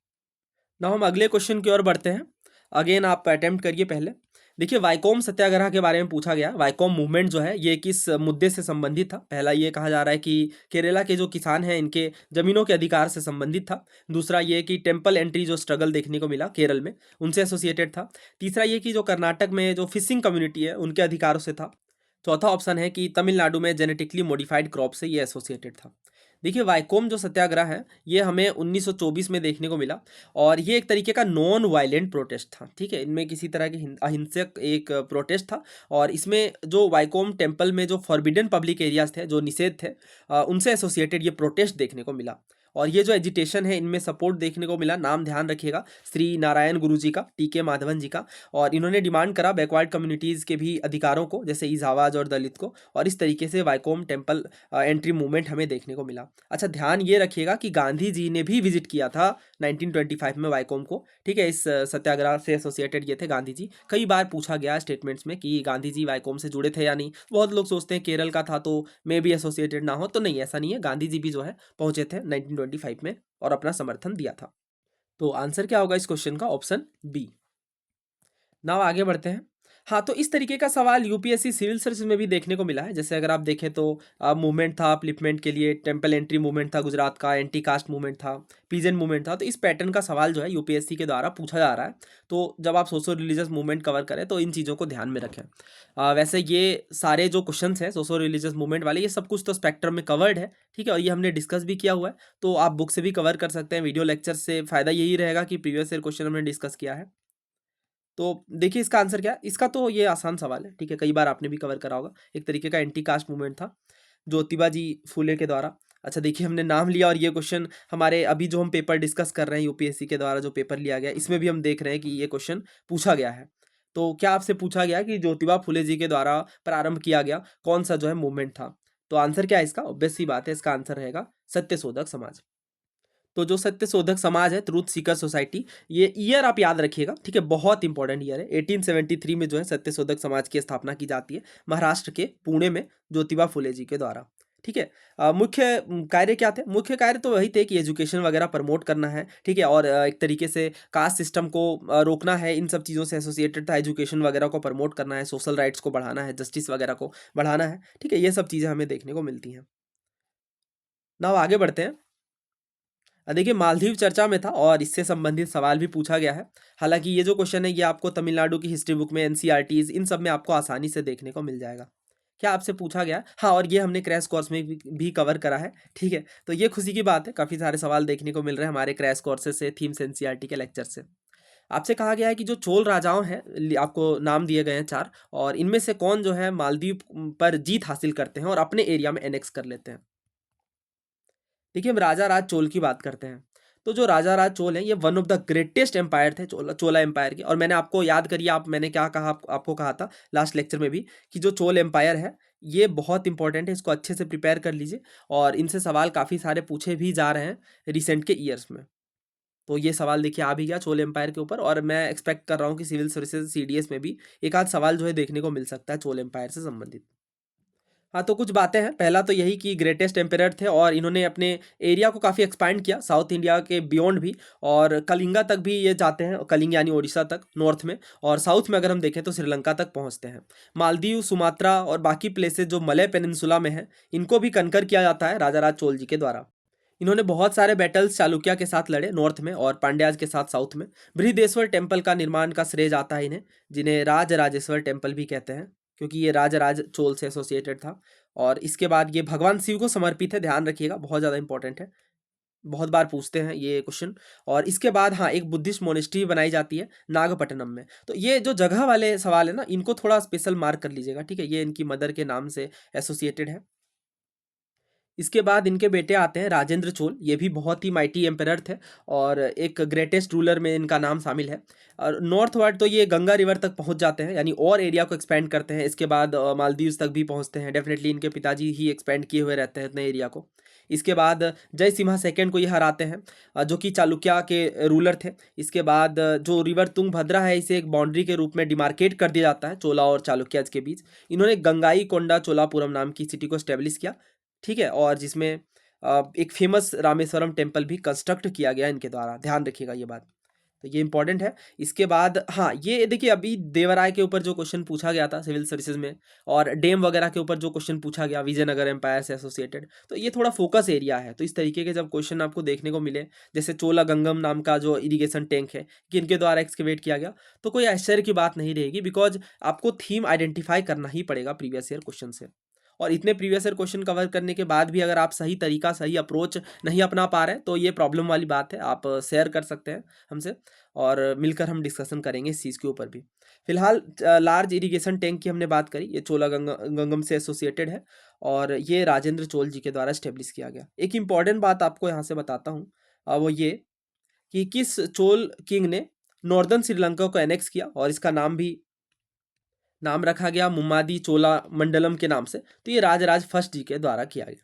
नाउ हम अगले क्वेश्चन की ओर बढ़ते हैं। अगेन आप अटेम्प्ट करिए पहले। देखिए, वाइकोम सत्याग्रह के बारे में पूछा गया। वाइकोम मूवमेंट जो है, ये किस मुद्दे से संबंधित था। पहला, ये कहा जा रहा है कि केरला के जो किसान हैं, इनके जमीनों के अधिकार से संबंधित था। दूसरा, ये कि टेम्पल एंट्री जो स्ट्रगल देखने को मिला केरल में, उनसे एसोसिएटेड था। तीसरा, ये कि जो कर्नाटक में जो फिशिंग कम्युनिटी है, उनके अधिकारों से था। चौथा ऑप्शन है कि तमिलनाडु में जेनेटिकली मॉडिफाइड क्रॉप से ये एसोसिएटेड था। देखिए वाइकोम जो सत्याग्रह है ये हमें 1924 में देखने को मिला और ये एक तरीके का नॉन वायलेंट प्रोटेस्ट था। ठीक है, इनमें किसी तरह की अहिंसक एक प्रोटेस्ट था और इसमें जो वाइकोम टेम्पल में जो फॉरबिडन पब्लिक एरियाज थे, जो निषेध थे, उनसे एसोसिएटेड ये प्रोटेस्ट देखने को मिला। और ये जो एजिटेशन है इनमें सपोर्ट देखने को मिला, नाम ध्यान रखिएगा, श्री नारायण गुरु जी का, टी.के. माधवन जी का। और इन्होंने डिमांड करा बैकवर्ड कम्युनिटीज़ के भी अधिकारों को, जैसे इजावाज और दलित को। और इस तरीके से वाइकोम टेम्पल एंट्री मूवमेंट हमें देखने को मिला। अच्छा, ध्यान ये रखिएगा कि गांधी जी ने भी विजिट किया था 1925 में वाइकोम को। ठीक है, इस सत्याग्रह से एसोसिएटेड ये थे गांधी जी। कई बार पूछा गया स्टेटमेंट्स में कि गांधी जी वाइकोम से जुड़े थे या नहीं। बहुत लोग सोचते हैं केरल का था तो मे भी एसोसिएटेड ना हो, तो नहीं, ऐसा नहीं है। गांधी जी भी जो है पहुंचे थे 1925 में और अपना समर्थन दिया था। तो आंसर क्या होगा इस क्वेश्चन का? Option B. नाउ आगे बढ़ते हैं। हाँ, तो इस तरीके का सवाल यूपीएससी सिविल सर्विसेज में भी देखने को मिला है। जैसे अगर आप देखें तो मूवमेंट था अपलिफ्टमेंट के लिए, टेम्पल एंट्री मूवमेंट था गुजरात का, एंटी कास्ट मूवमेंट था, पीजेंट मूवमेंट था। तो इस पैटर्न का सवाल जो है यूपीएससी के द्वारा पूछा जा रहा है। तो जब आप सोशो रिलीजियस मूवमेंट कवर करें तो इन चीज़ों को ध्यान में रखें। वैसे ये सारे जो क्वेश्चन हैं सोशो रिलीजियस मूवमेंट वाले, ये सब कुछ तो स्पेक्ट्रम में कवर्ड है। ठीक है, और ये हमने डिस्कस भी किया हुआ है, तो आप बुक से भी कवर कर सकते हैं। वीडियो लेक्चर से फ़ायदा यही रहेगा कि प्रीवियस ईयर क्वेश्चन हमने डिस्कस किया है। तो देखिए इसका आंसर क्या है? इसका तो ये आसान सवाल है। ठीक है, कई बार आपने भी कवर करा होगा। एक तरीके का एंटी कास्ट मूवमेंट था ज्योतिबा जी फूले के द्वारा। अच्छा देखिए, हमने नाम लिया और ये क्वेश्चन हमारे अभी जो हम पेपर डिस्कस कर रहे हैं यूपीएससी के द्वारा जो पेपर लिया गया, इसमें भी हम देख रहे हैं कि ये क्वेश्चन पूछा गया है। तो क्या आपसे पूछा गया कि ज्योतिबा फूले जी के द्वारा प्रारंभ किया गया कौन सा जो है मूवमेंट था? तो आंसर क्या है इसका? ऑब्वियस सी बात है, इसका आंसर रहेगा सत्यशोधक समाज। तो जो सत्य शोधक समाज है, ट्रूथ सीकर सोसाइटी, ये ईयर आप याद रखिएगा। ठीक है, बहुत इंपॉर्टेंट ईयर है। 1873 में जो है सत्य शोधक समाज की स्थापना की जाती है महाराष्ट्र के पुणे में ज्योतिबा फुले जी के द्वारा। ठीक है, मुख्य कार्य क्या थे? मुख्य कार्य तो वही थे कि एजुकेशन वगैरह प्रमोट करना है। ठीक है, और एक तरीके से कास्ट सिस्टम को रोकना है, इन सब चीज़ों से एसोसिएटेड था। एजुकेशन वगैरह को प्रमोट करना है, सोशल राइट्स को बढ़ाना है, जस्टिस वगैरह को बढ़ाना है। ठीक है, ये सब चीज़ें हमें देखने को मिलती हैं। ना आगे बढ़ते हैं। देखिए मालदीव चर्चा में था और इससे संबंधित सवाल भी पूछा गया है। हालांकि ये जो क्वेश्चन है ये आपको तमिलनाडु की हिस्ट्री बुक में, एनसीईआरटीज, इन सब में आपको आसानी से देखने को मिल जाएगा। क्या आपसे पूछा गया है? हाँ, और ये हमने क्रैश कोर्स में भी कवर करा है। ठीक है, तो ये खुशी की बात है, काफ़ी सारे सवाल देखने को मिल रहे हैं हमारे क्रैश कोर्सेज से, थीम्स एनसीईआरटी के लेक्चर से। आपसे कहा गया है कि जो चोल राजाओं हैं, आपको नाम दिए गए हैं चार, और इनमें से कौन जो है मालदीव पर जीत हासिल करते हैं और अपने एरिया में एनेक्स कर लेते हैं। देखिए हम राजा राज चोल की बात करते हैं। तो जो राजा राज चोल हैं ये one of the greatest empire थे, चोला एम्पायर के। और मैंने आपको याद करिए, मैंने क्या कहा, आपको कहा था लास्ट लेक्चर में भी कि जो चोल एम्पायर है ये बहुत इंपॉर्टेंट है, इसको अच्छे से प्रिपेयर कर लीजिए। और इनसे सवाल काफ़ी सारे पूछे भी जा रहे हैं रिसेंट के ईयर्स में। तो ये सवाल देखिए आ भी गया चोल एम्पायर के ऊपर, और मैं एक्सपेक्ट कर रहा हूँ कि सिविल सर्विसेज सीडीएस में भी एक आध सवाल जो है देखने को मिल सकता है चोल एम्पायर से संबंधित। हाँ, तो कुछ बातें हैं। पहला तो यही कि ग्रेटेस्ट एम्परर थे और इन्होंने अपने एरिया को काफ़ी एक्सपैंड किया, साउथ इंडिया के बियॉन्ड भी, और कलिंगा तक भी ये जाते हैं, कलिंग यानी ओडिशा तक नॉर्थ में, और साउथ में अगर हम देखें तो श्रीलंका तक पहुंचते हैं। मालदीव, सुमात्रा और बाकी प्लेसेस जो मलय पेनिनसुला में हैं, इनको भी कनकर किया जाता है राजा राज चोल जी के द्वारा। इन्होंने बहुत सारे बैटल्स चालुक्य के साथ लड़े नॉर्थ में और पांड्याज के साथ साउथ में। बृहदेश्वर टेम्पल का निर्माण का श्रेय जाता है इन्हें, जिन्हें राज राजेश्वर टेम्पल भी कहते हैं, क्योंकि ये राज राज चोल से एसोसिएटेड था। और इसके बाद ये भगवान शिव को समर्पित है, ध्यान रखिएगा, बहुत ज़्यादा इंपॉर्टेंट है, बहुत बार पूछते हैं ये क्वेश्चन। और इसके बाद हाँ, एक बुद्धिस्ट मोनेस्ट्री बनाई जाती है नागपट्टनम में। तो ये जो जगह वाले सवाल है ना, इनको थोड़ा स्पेशल मार्क कर लीजिएगा। ठीक है, ये इनकी मदर के नाम से एसोसिएटेड है। इसके बाद इनके बेटे आते हैं राजेंद्र चोल, ये भी बहुत ही माइटी एम्परर थे और एक ग्रेटेस्ट रूलर में इनका नाम शामिल है। और नॉर्थ वर्ड तो ये गंगा रिवर तक पहुंच जाते हैं, यानी और एरिया को एक्सपेंड करते हैं। इसके बाद मालदीव्स तक भी पहुंचते हैं। डेफिनेटली इनके पिताजी ही एक्सपेंड किए हुए रहते हैं इतने एरिया को। इसके बाद जय सिम्हा सेकेंड को ये हराते हैं, जो कि चालुक्य के रूलर थे। इसके बाद जो रिवर तुंगभद्रा है, इसे एक बाउंड्री के रूप में डिमार्केट कर दिया जाता है चोला और चालुक्य के बीच। इन्होंने गंगाई कोंडा चोलापुरम नाम की सिटी को स्टेब्लिश किया। ठीक है, और जिसमें एक फेमस रामेश्वरम टेम्पल भी कंस्ट्रक्ट किया गया इनके द्वारा, ध्यान रखिएगा ये बात। तो ये इंपॉर्टेंट है। इसके बाद हाँ, ये देखिए अभी देवराय के ऊपर जो क्वेश्चन पूछा गया था सिविल सर्विसेज में, और डैम वगैरह के ऊपर जो क्वेश्चन पूछा गया विजयनगर एम्पायर से एसोसिएटेड, तो ये थोड़ा फोकस एरिया है। तो इस तरीके के जब क्वेश्चन आपको देखने को मिले, जैसे चोला गंगम नाम का जो इरिगेशन टैंक है कि इनके द्वारा एक्सकेवेट किया गया, तो कोई आश्चर्य की बात नहीं रहेगी, बिकॉज आपको थीम आइडेंटिफाई करना ही पड़ेगा प्रीवियस ईयर क्वेश्चन से। और इतने प्रीवियस ईयर क्वेश्चन कवर करने के बाद भी अगर आप सही तरीका, सही अप्रोच नहीं अपना पा रहे हैं तो ये प्रॉब्लम वाली बात है। आप शेयर कर सकते हैं हमसे और मिलकर हम डिस्कशन करेंगे इस चीज़ के ऊपर भी। फिलहाल लार्ज इरिगेशन टैंक की हमने बात करी, ये चोला गंगम से एसोसिएटेड है और ये राजेंद्र चोल जी के द्वारा स्टेब्लिश किया गया। एक इंपॉर्टेंट बात आपको यहाँ से बताता हूँ, वो ये कि किस चोल किंग ने नॉर्दर्न श्रीलंका को एनेक्स किया और इसका नाम रखा गया मुम्मादी चोला मंडलम के नाम से। तो ये राजराज फर्स्ट जी के द्वारा किया गया।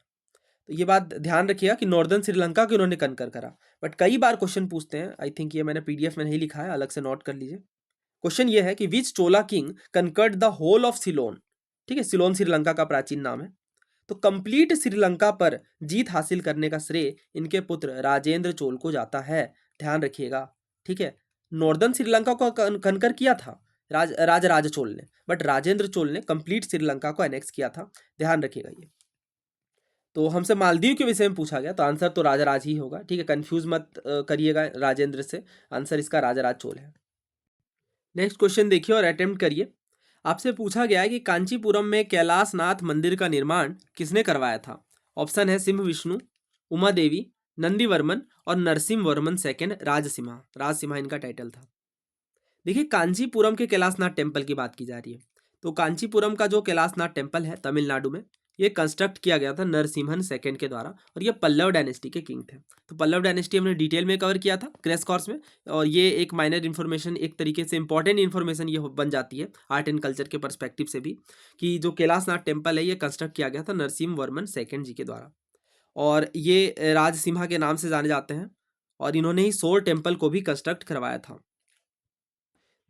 तो ये बात ध्यान रखिएगा कि नॉर्दर्न श्रीलंका को इन्होंने कनकर करा। बट कई बार क्वेश्चन पूछते हैं, आई थिंक ये मैंने पीडीएफ में नहीं लिखा है, अलग से नोट कर लीजिए। क्वेश्चन ये है कि which Chola king conquered the whole of Ceylon. ठीक है, सिलोन श्रीलंका का प्राचीन नाम है। तो कंप्लीट श्रीलंका पर जीत हासिल करने का श्रेय इनके पुत्र राजेंद्र चोल को जाता है। ध्यान रखिएगा, ठीक है। नॉर्दर्न श्रीलंका को कनकर किया था राजराज चोल ने, बट राजेंद्र चोल ने कंप्लीट श्रीलंका को एनेक्स किया था। ध्यान रखिएगा ये। तो हमसे मालदीव के विषय में पूछा गया, तो आंसर तो राजराज ही होगा। ठीक है, कंफ्यूज मत करिएगा राजेंद्र से, आंसर इसका राजराज चोल है। नेक्स्ट क्वेश्चन देखिए और अटेम्प्ट करिए। आपसे पूछा गया है कि कांचीपुरम में कैलाशनाथ मंदिर का निर्माण किसने करवाया था। ऑप्शन है सिंह विष्णु, उमा देवी, नंदीवर्मन और नरसिम्हा वर्मन सेकेंड राजसिम्हा इनका टाइटल था। देखिए, कांचीपुरम के कैलाशनाथ टेम्पल की बात की जा रही है। तो कांचीपुरम का जो कैलाशनाथ टेम्पल है तमिलनाडु में, ये कंस्ट्रक्ट किया गया था नरसिम्हन सेकंड के द्वारा और ये पल्लव डायनेस्टी के किंग थे। तो पल्लव डायनेस्टी हमने डिटेल में कवर किया था क्रैश कोर्स में, और ये एक माइनर इन्फॉर्मेशन, एक तरीके से इंपॉर्टेंट इन्फॉर्मेशन ये बन जाती है आर्ट एंड कल्चर के परस्पेक्टिव से भी, कि जो कैलाशनाथ टेम्पल है ये कंस्ट्रक्ट किया गया था नरसिम्हा वर्मन सेकेंड जी के द्वारा, और ये राजसिम्हा के नाम से जाने जाते हैं, और इन्होंने ही सोर टेम्पल को भी कंस्ट्रक्ट करवाया था।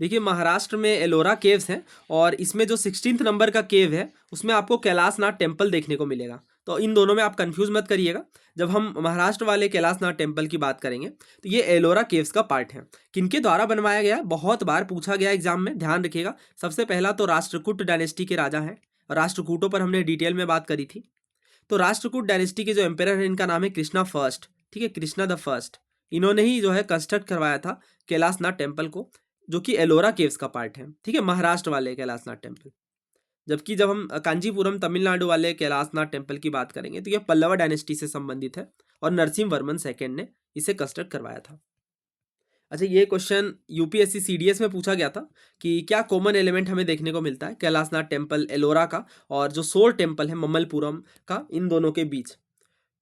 देखिए, महाराष्ट्र में एलोरा केव्स हैं और इसमें जो 16th नंबर का केव है उसमें आपको कैलाशनाथ टेम्पल देखने को मिलेगा। तो इन दोनों में आप कंफ्यूज मत करिएगा। जब हम महाराष्ट्र वाले कैलाशनाथ टेम्पल की बात करेंगे तो ये एलोरा केव्स का पार्ट है। किनके द्वारा बनवाया गया, बहुत बार पूछा गया एग्जाम में, ध्यान रखिएगा। सबसे पहला तो राष्ट्रकूट डायनेस्टी के राजा हैं, और राष्ट्रकूटों पर हमने डिटेल में बात करी थी। तो राष्ट्रकूट डायनेस्टी के जो एम्पेरर है इनका नाम है कृष्णा फर्स्ट। ठीक है, कृष्णा द फर्स्ट, इन्होंने ही जो है कंस्ट्रक्ट करवाया था कैलाशनाथ टेम्पल को, जो कि एलोरा केव्स का पार्ट है। ठीक है, महाराष्ट्र वाले कैलाशनाथ टेम्पल। जबकि जब हम कांचीपुरम तमिलनाडु वाले कैलाशनाथ टेम्पल की बात करेंगे तो यह पल्लवा डायनेस्टी से संबंधित है और नरसिम्हा वर्मन सेकेंड ने इसे कंस्ट्रक्ट करवाया था। अच्छा, ये क्वेश्चन यूपीएससी सीडीएस में पूछा गया था कि क्या कॉमन एलिमेंट हमें देखने को मिलता है कैलाशनाथ टेम्पल एलोरा का और जो सोर टेम्पल है मम्मलपुरम का, इन दोनों के बीच।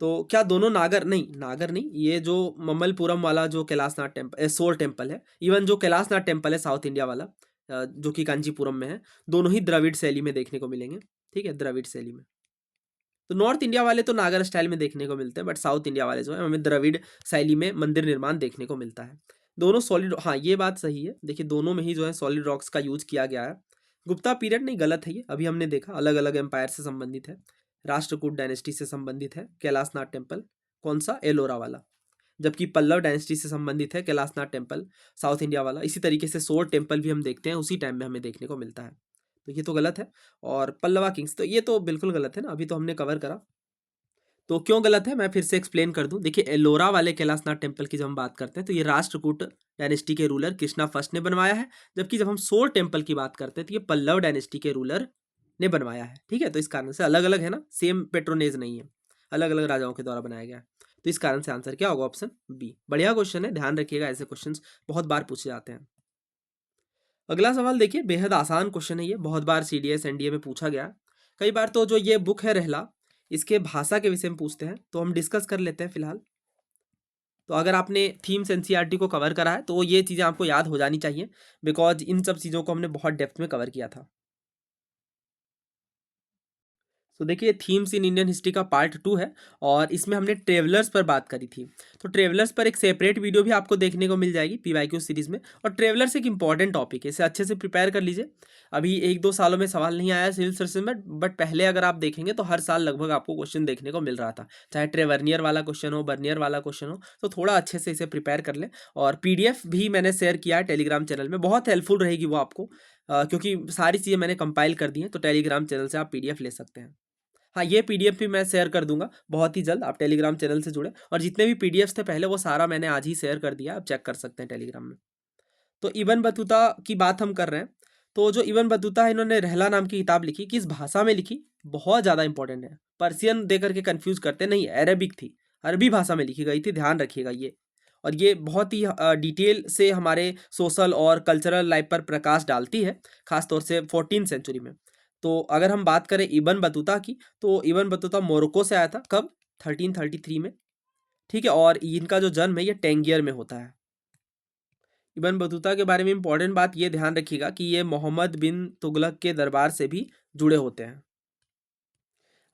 तो क्या दोनों नागर नहीं, ये जो मम्मलपुरम वाला जो कैलाशनाथ टेम्पल सोर टेम्पल है, इवन जो कैलाशनाथ टेम्पल है साउथ इंडिया वाला जो कि कांचीपुरम में है, दोनों ही द्रविड़ शैली में देखने को मिलेंगे। ठीक है, द्रविड़ शैली में। तो नॉर्थ इंडिया वाले तो नागर स्टाइल में देखने को मिलते हैं, बट साउथ इंडिया वाले जो है हमें द्रविड़ शैली में मंदिर निर्माण देखने को मिलता है। दोनों सॉलिड, हाँ ये बात सही है। देखिए, दोनों में ही जो है सॉलिड रॉक्स का यूज किया गया है। गुप्ता पीरियड नहीं, गलत है ये, अभी हमने देखा अलग अलग एम्पायर से संबंधित है, राष्ट्रकूट डायनेस्टी से संबंधित है कैलाशनाथ टेम्पल, कौन सा, एलोरा वाला। जबकि पल्लव डायनेस्टी से संबंधित है कैलाशनाथ टेम्पल साउथ इंडिया वाला। इसी तरीके से सोर टेम्पल भी हम देखते हैं, उसी टाइम में हमें देखने को मिलता है। तो ये तो गलत है। और पल्लवा किंग्स, तो ये तो बिल्कुल गलत है ना, अभी तो हमने कवर करा। तो क्यों गलत है मैं फिर से एक्सप्लेन कर दूं। देखिए, एलोरा वाले कैलाशनाथ टेम्पल की जब हम बात करते हैं तो ये राष्ट्रकूट डायनेस्टी के रूलर कृष्णा फर्स्ट ने बनवाया है, जबकि जब हम सोर टेम्पल की बात करते हैं तो ये पल्लव डायनेस्टी के रूलर ने बनवाया है। ठीक है, तो इस कारण से अलग अलग है ना, सेम पेट्रोनेज नहीं है, अलग अलग राजाओं के द्वारा बनाया गया है। तो इस कारण से आंसर क्या होगा, ऑप्शन बी। बढ़िया क्वेश्चन है, ध्यान रखिएगा, ऐसे क्वेश्चन बहुत बार पूछे जाते हैं। अगला सवाल देखिए, बेहद आसान क्वेश्चन है ये, बहुत बार सीडीएस एनडीए में पूछा गया। कई बार तो जो ये बुक है रहला, इसके भाषा के विषय में पूछते हैं, तो हम डिस्कस कर लेते हैं फिलहाल। तो अगर आपने थीम्स एनसीईआरटी को कवर करा है तो ये चीज़ें आपको याद हो जानी चाहिए, बिकॉज इन सब चीज़ों को हमने बहुत डेप्थ में कवर किया था। तो देखिए, थीम्स इन इंडियन हिस्ट्री का पार्ट 2 है और इसमें हमने ट्रेवलर्स पर बात करी थी। तो ट्रेवलर्स पर एक सेपरेट वीडियो भी आपको देखने को मिल जाएगी पीवाईक्यू सीरीज में। और ट्रेवलर्स एक इंपॉर्टेंट टॉपिक है, इसे अच्छे से प्रिपेयर कर लीजिए। अभी 1-2 सालों में सवाल नहीं आया सिविल सर्विसेज में, बट पहले अगर आप देखेंगे तो हर साल लगभग आपको क्वेश्चन देखने को मिल रहा था, चाहे ट्रेवर्नियर वाला क्वेश्चन हो, बर्नियर वाला क्वेश्चन हो। तो थोड़ा अच्छे से इसे प्रिपेयर कर लें। और पीडीएफ भी मैंने शेयर किया है टेलीग्राम चैनल में, बहुत हेल्पफुल रहेगी वो आपको, क्योंकि सारी चीज़ें मैंने कंपाइल कर दी हैं। तो टेलीग्राम चैनल से आप पीडीएफ ले सकते हैं। हाँ, ये पीडीएफ भी मैं शेयर कर दूंगा बहुत ही जल्द, आप टेलीग्राम चैनल से जुड़े। और जितने भी पीडीएफ्स थे पहले, वो सारा मैंने आज ही शेयर कर दिया, आप चेक कर सकते हैं टेलीग्राम में। तो इबन बतूता की बात हम कर रहे हैं। तो जो इब्न बतूता है, इन्होंने रहला नाम की किताब लिखी, किस भाषा में लिखी? बहुत ज़्यादा इंपॉर्टेंट है, पर्शियन दे करके कंफ्यूज करते नहीं, अरेबिक थी, अरबी भाषा में लिखी गई थी, ध्यान रखिएगा ये। और ये बहुत ही डिटेल से हमारे सोशल और कल्चरल लाइफ पर प्रकाश डालती है, खासतौर से 14th सेंचुरी में। तो अगर हम बात करें इब्न बतूता की, तो इब्न बतूता मोरक्को से आया था, कब? 1333 में, ठीक है। और इनका जो जन्म है ये टैंगियर में होता है। इब्न बतूता के बारे में इंपॉर्टेंट बात ये ध्यान रखिएगा कि ये मोहम्मद बिन तुगलक के दरबार से भी जुड़े होते हैं।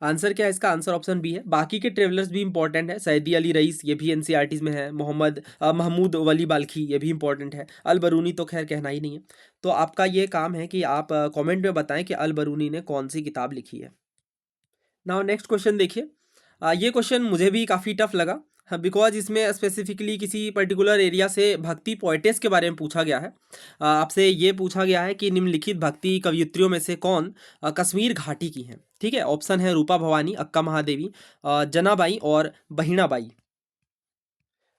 आंसर क्या है इसका? आंसर ऑप्शन बी है। बाकी के ट्रेवलर्स भी इंपॉर्टेंट है, सैदी अली रईस, ये भी एनसीईआरटीज में है, महमूद वली बाल्खी, ये भी इंपॉर्टेंट है, अल बरूनी तो खैर कहना ही नहीं है। तो आपका ये काम है कि आप कमेंट में बताएं कि अल बरूनी ने कौन सी किताब लिखी है। नाउ नेक्स्ट क्वेश्चन देखिए। ये क्वेश्चन मुझे भी काफ़ी टफ लगा, बिकॉज इसमें स्पेसिफिकली किसी पर्टिकुलर एरिया से भक्ति पोएटेस के बारे में पूछा गया है। आपसे ये पूछा गया है कि निम्नलिखित भक्ति कवयित्रियों में से कौन कश्मीर घाटी की हैं, ठीक है। ऑप्शन है रूपा भवानी, अक्का महादेवी, जनाबाई और बहिणाबाई।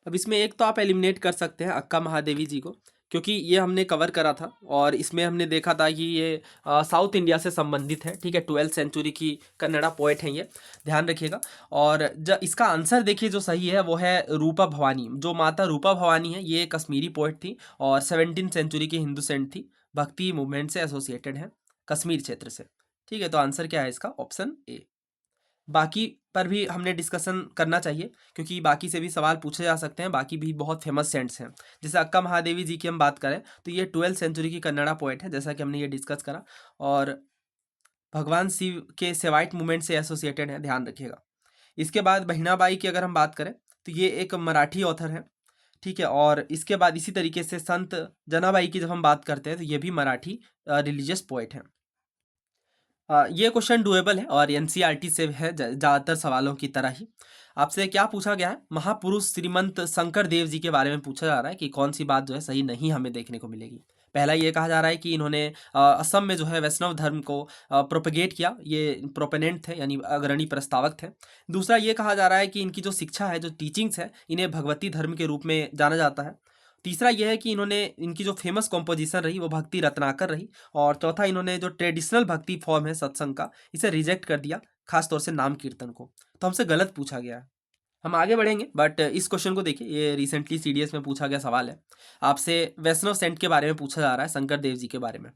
अब इसमें एक तो आप एलिमिनेट कर सकते हैं अक्का महादेवी जी को, क्योंकि ये हमने कवर करा था और इसमें हमने देखा था कि ये साउथ इंडिया से संबंधित है, ठीक है। 12th सेंचुरी की कन्नड़ा पोएट हैं ये, ध्यान रखिएगा। और जब इसका आंसर देखिए जो सही है वो है रूपा भवानी। जो माता रूपा भवानी है ये कश्मीरी पोएट थी और 17th सेंचुरी की हिंदू सेंट थी, भक्ति मूवमेंट से एसोसिएटेड है, कश्मीर क्षेत्र से, ठीक है। तो आंसर क्या है इसका? Option A. बाकी पर भी हमने डिस्कशन करना चाहिए, क्योंकि बाकी से भी सवाल पूछे जा सकते हैं, बाकी भी बहुत फेमस सेंट्स हैं। जैसे अक्का महादेवी जी की हम बात करें तो ये 12th सेंचुरी की कन्नड़ा पोएट है, जैसा कि हमने ये डिस्कस करा, और भगवान शिव के सेवाइट मूवमेंट से एसोसिएटेड है, ध्यान रखिएगा। इसके बाद बहिणाबाई की अगर हम बात करें तो ये एक मराठी ऑथर है, ठीक है। और इसके बाद इसी तरीके से संत जनाबाई की जब हम बात करते हैं तो ये भी मराठी रिलीजियस पोएट हैं। ये क्वेश्चन डुएबल है और एनसीईआरटी से है, ज़्यादातर सवालों की तरह ही। आपसे क्या पूछा गया है? महापुरुष श्रीमंत शंकर देव जी के बारे में पूछा जा रहा है कि कौन सी बात जो है सही नहीं हमें देखने को मिलेगी। पहला ये कहा जा रहा है कि इन्होंने असम में जो है वैष्णव धर्म को प्रोपेगेट किया, ये प्रोपेनेंट थे, यानी अग्रणी प्रस्तावक थे। दूसरा ये कहा जा रहा है कि इनकी जो शिक्षा है, जो टीचिंग्स है, इन्हें भगवती धर्म के रूप में जाना जाता है। तीसरा यह है कि इन्होंने, इनकी जो फेमस कॉम्पोजिशन रही वो भक्ति रत्नाकर रही। और चौथा, इन्होंने जो ट्रेडिशनल भक्ति फॉर्म है सत्संग का, इसे रिजेक्ट कर दिया, खासतौर से नाम कीर्तन को। तो हमसे गलत पूछा गया है। हम आगे बढ़ेंगे, बट इस क्वेश्चन को देखिए, ये रिसेंटली सीडीएस में पूछा गया सवाल है। आपसे वैष्णव सेंट के बारे में पूछा जा रहा है, शंकर देव जी के बारे में।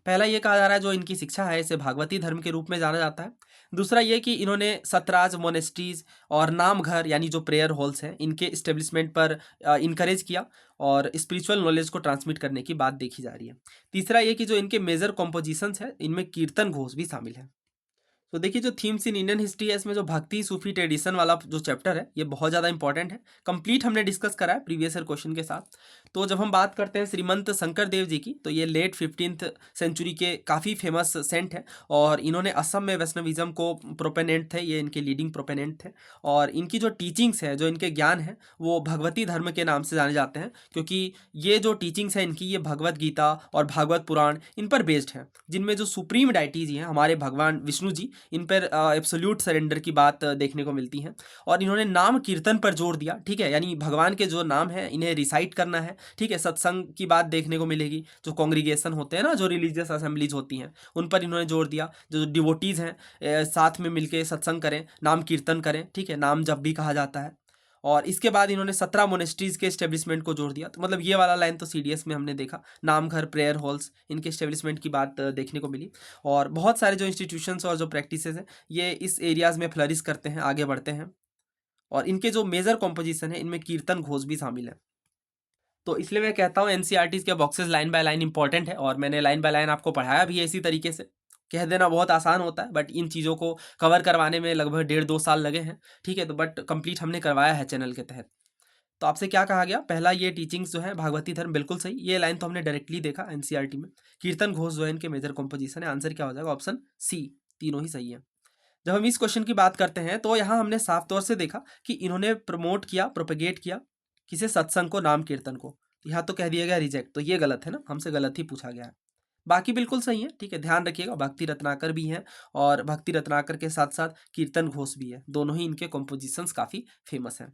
पहला ये कहा जा रहा है जो इनकी शिक्षा है इसे भागवती धर्म के रूप में जाना जाता है। दूसरा ये कि इन्होंने सतराज मोनेस्ट्रीज और नाम घर, यानी जो प्रेयर हॉल्स हैं, इनके इस्टेब्लिशमेंट पर इनकरेज किया और स्पिरिचुअल नॉलेज को ट्रांसमिट करने की बात देखी जा रही है। तीसरा ये कि जो इनके मेजर कॉम्पोजिशंस हैं इनमें कीर्तन घोष भी शामिल है। तो देखिए जो थीम्स इन इंडियन हिस्ट्री है, इसमें जो भक्ति सूफी ट्रेडिशन वाला जो चैप्टर है ये बहुत ज़्यादा इंपॉर्टेंट है। कंप्लीट हमने डिस्कस करा है प्रीवियस ईयर क्वेश्चन के साथ। तो जब हम बात करते हैं श्रीमंत शंकर देव जी की, तो ये लेट 15th सेंचुरी के काफ़ी फेमस सेंट हैं और इन्होंने असम में वैष्णविज्म को प्रोपेनेंट थे, ये इनके लीडिंग प्रोपेनेंट थे। और इनकी जो टीचिंग्स है, जो इनके ज्ञान है, वो भगवती धर्म के नाम से जाने जाते हैं, क्योंकि ये जो टीचिंग्स है इनकी, ये भगवत गीता और भागवत पुराण इन पर बेस्ड है, जिनमें जो सुप्रीम डाइटीज हैं हमारे भगवान विष्णु जी, इन पर एब्सोल्यूट सरेंडर की बात देखने को मिलती है। और इन्होंने नाम कीर्तन पर जोर दिया, ठीक है, यानी भगवान के जो नाम है इन्हें रिसाइट करना है, ठीक है। सत्संग की बात देखने को मिलेगी, जो कॉन्ग्रीगेशन होते हैं ना, जो रिलीजियस असेंबलीज होती हैं, उन पर इन्होंने जोर दिया। जो डिवोटीज़ हैं साथ में मिलके सत्संग करें, नाम कीर्तन करें, ठीक है, नाम जप भी कहा जाता है। और इसके बाद इन्होंने 17 मोनेस्ट्रीज़ के एस्टेब्लिशमेंट को जोड़ दिया। तो मतलब ये वाला लाइन तो सीडीएस में हमने देखा, नाम घर, प्रेयर हॉल्स, इनके एस्टेब्लिशमेंट की बात देखने को मिली। और बहुत सारे जो इंस्टीट्यूशंस और जो प्रैक्टिसेस हैं ये इस एरियाज़ में फ्लरिश करते हैं, आगे बढ़ते हैं। और इनके जो मेजर कॉम्पोजिशन है इनमें कीर्तन घोष भी शामिल है। तो इसलिए मैं कहता हूँ एनसीईआरटीज़ के boxes line by line important है, और मैंने लाइन बाय लाइन आपको पढ़ाया भी है इसी तरीके से। कह देना बहुत आसान होता है, बट इन चीज़ों को कवर करवाने में लगभग 1.5-2 साल लगे हैं, ठीक है। तो बट कंप्लीट हमने करवाया है चैनल के तहत। तो आपसे क्या कहा गया? पहला, ये टीचिंग्स जो है भागवती धर्म, बिल्कुल सही, ये लाइन तो हमने डायरेक्टली देखा एनसीईआरटी में। कीर्तन घोष जो है इनके मेजर कॉम्पोजिशन है। आंसर क्या हो जाएगा? ऑप्शन सी, तीनों ही सही है। जब हम इस क्वेश्चन की बात करते हैं तो यहाँ हमने साफ तौर से देखा कि इन्होंने प्रमोट किया, प्रोपेगेट किया किसे? सत्संग को, नाम कीर्तन को। यहाँ तो कह दिया गया रिजेक्ट, तो ये गलत है ना, हमसे गलत ही पूछा गया है। बाकी बिल्कुल सही है, ठीक है। ध्यान रखिएगा भक्ति रत्नाकर भी हैं और भक्ति रत्नाकर के साथ साथ कीर्तन घोष भी है, दोनों ही इनके कॉम्पोजिशंस काफ़ी फेमस हैं।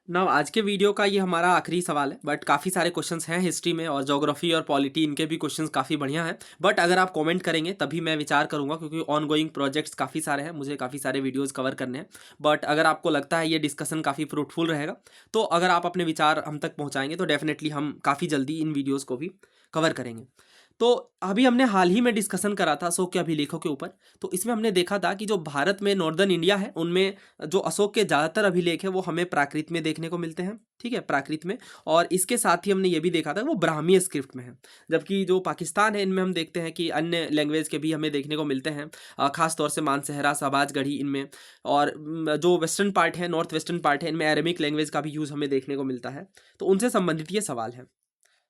ना आज के वीडियो का ये हमारा आखिरी सवाल है, बट काफ़ी सारे क्वेश्चंस हैं हिस्ट्री में और ज्योग्राफी और पॉलिटी, इनके भी क्वेश्चंस काफ़ी बढ़िया हैं। बट अगर आप कमेंट करेंगे तभी मैं विचार करूंगा, क्योंकि ऑन गोइंग प्रोजेक्ट्स काफ़ी सारे हैं, मुझे काफ़ी सारे वीडियोस कवर करने हैं। बट अगर आपको लगता है ये डिस्कशन काफ़ी फ्रूटफुल रहेगा, तो अगर आप अपने विचार हम तक पहुँचाएंगे तो डेफिनेटली हम काफ़ी जल्दी इन वीडियोज़ को भी कवर करेंगे। तो अभी हमने हाल ही में डिस्कशन करा था अशोक के अभिलेखों के ऊपर। तो इसमें हमने देखा था कि जो भारत में नॉर्दर्न इंडिया है, उनमें जो अशोक के ज़्यादातर अभिलेख है वो हमें प्राकृत में देखने को मिलते हैं, ठीक है, प्राकृत में। और इसके साथ ही हमने ये भी देखा था वो ब्राह्मी स्क्रिप्ट में है। जबकि जो पाकिस्तान है, इनमें हम देखते हैं कि अन्य लैंग्वेज के भी हमें देखने को मिलते हैं, खास तौर से मानसेहरा, शहबाज गढ़ी इनमें। और जो वेस्टर्न पार्ट है, नॉर्थ वेस्टर्न पार्ट है, इनमें अरेबिक लैंग्वेज का भी यूज़ हमें देखने को मिलता है। तो उनसे संबंधित ये सवाल है।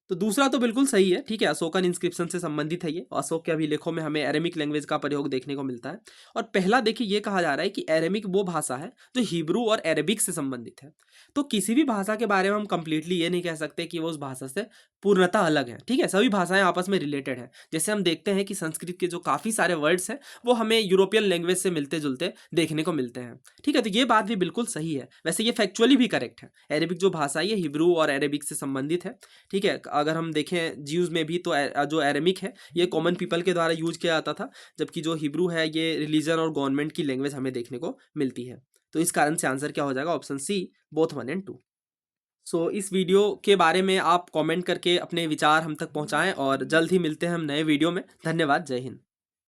तो दूसरा तो बिल्कुल सही है, ठीक है, अशोकन इंस्क्रिप्शन से संबंधित है ये। अशोक के अभिलेखों में हमें एरेमिक लैंग्वेज का प्रयोग देखने को मिलता है। और पहला देखिए ये कहा जा रहा है कि एरेमिक वो भाषा है जो हिब्रू और अरेबिक से संबंधित है। तो किसी भी भाषा के बारे में हम कंप्लीटली ये नहीं कह सकते कि वो उस भाषा से पूर्णतः अलग है, ठीक है, सभी भाषाएं आपस में रिलेटेड है। जैसे हम देखते हैं कि संस्कृत के जो काफ़ी सारे वर्ड्स हैं वो हमें यूरोपियन लैंग्वेज से मिलते जुलते देखने को मिलते हैं, ठीक है। तो ये बात भी बिल्कुल सही है, वैसे ये फैक्चुअली भी करेक्ट है। अरेबिक जो भाषा है ये हिब्रू और अरेबिक से संबंधित है, ठीक है। अगर हम देखें ज्यूज़ में भी तो जो अरेमिक है ये कॉमन पीपल के द्वारा यूज किया जाता था, जबकि जो हिब्रू है ये रिलीजन और गवर्नमेंट की लैंग्वेज हमें देखने को मिलती है। तो इस कारण से आंसर क्या हो जाएगा, ऑप्शन सी, बोथ 1 एंड 2। सो इस वीडियो के बारे में आप कमेंट करके अपने विचार हम तक पहुंचाएं और जल्द ही मिलते हैं हम नए वीडियो में। धन्यवाद, जय हिंद।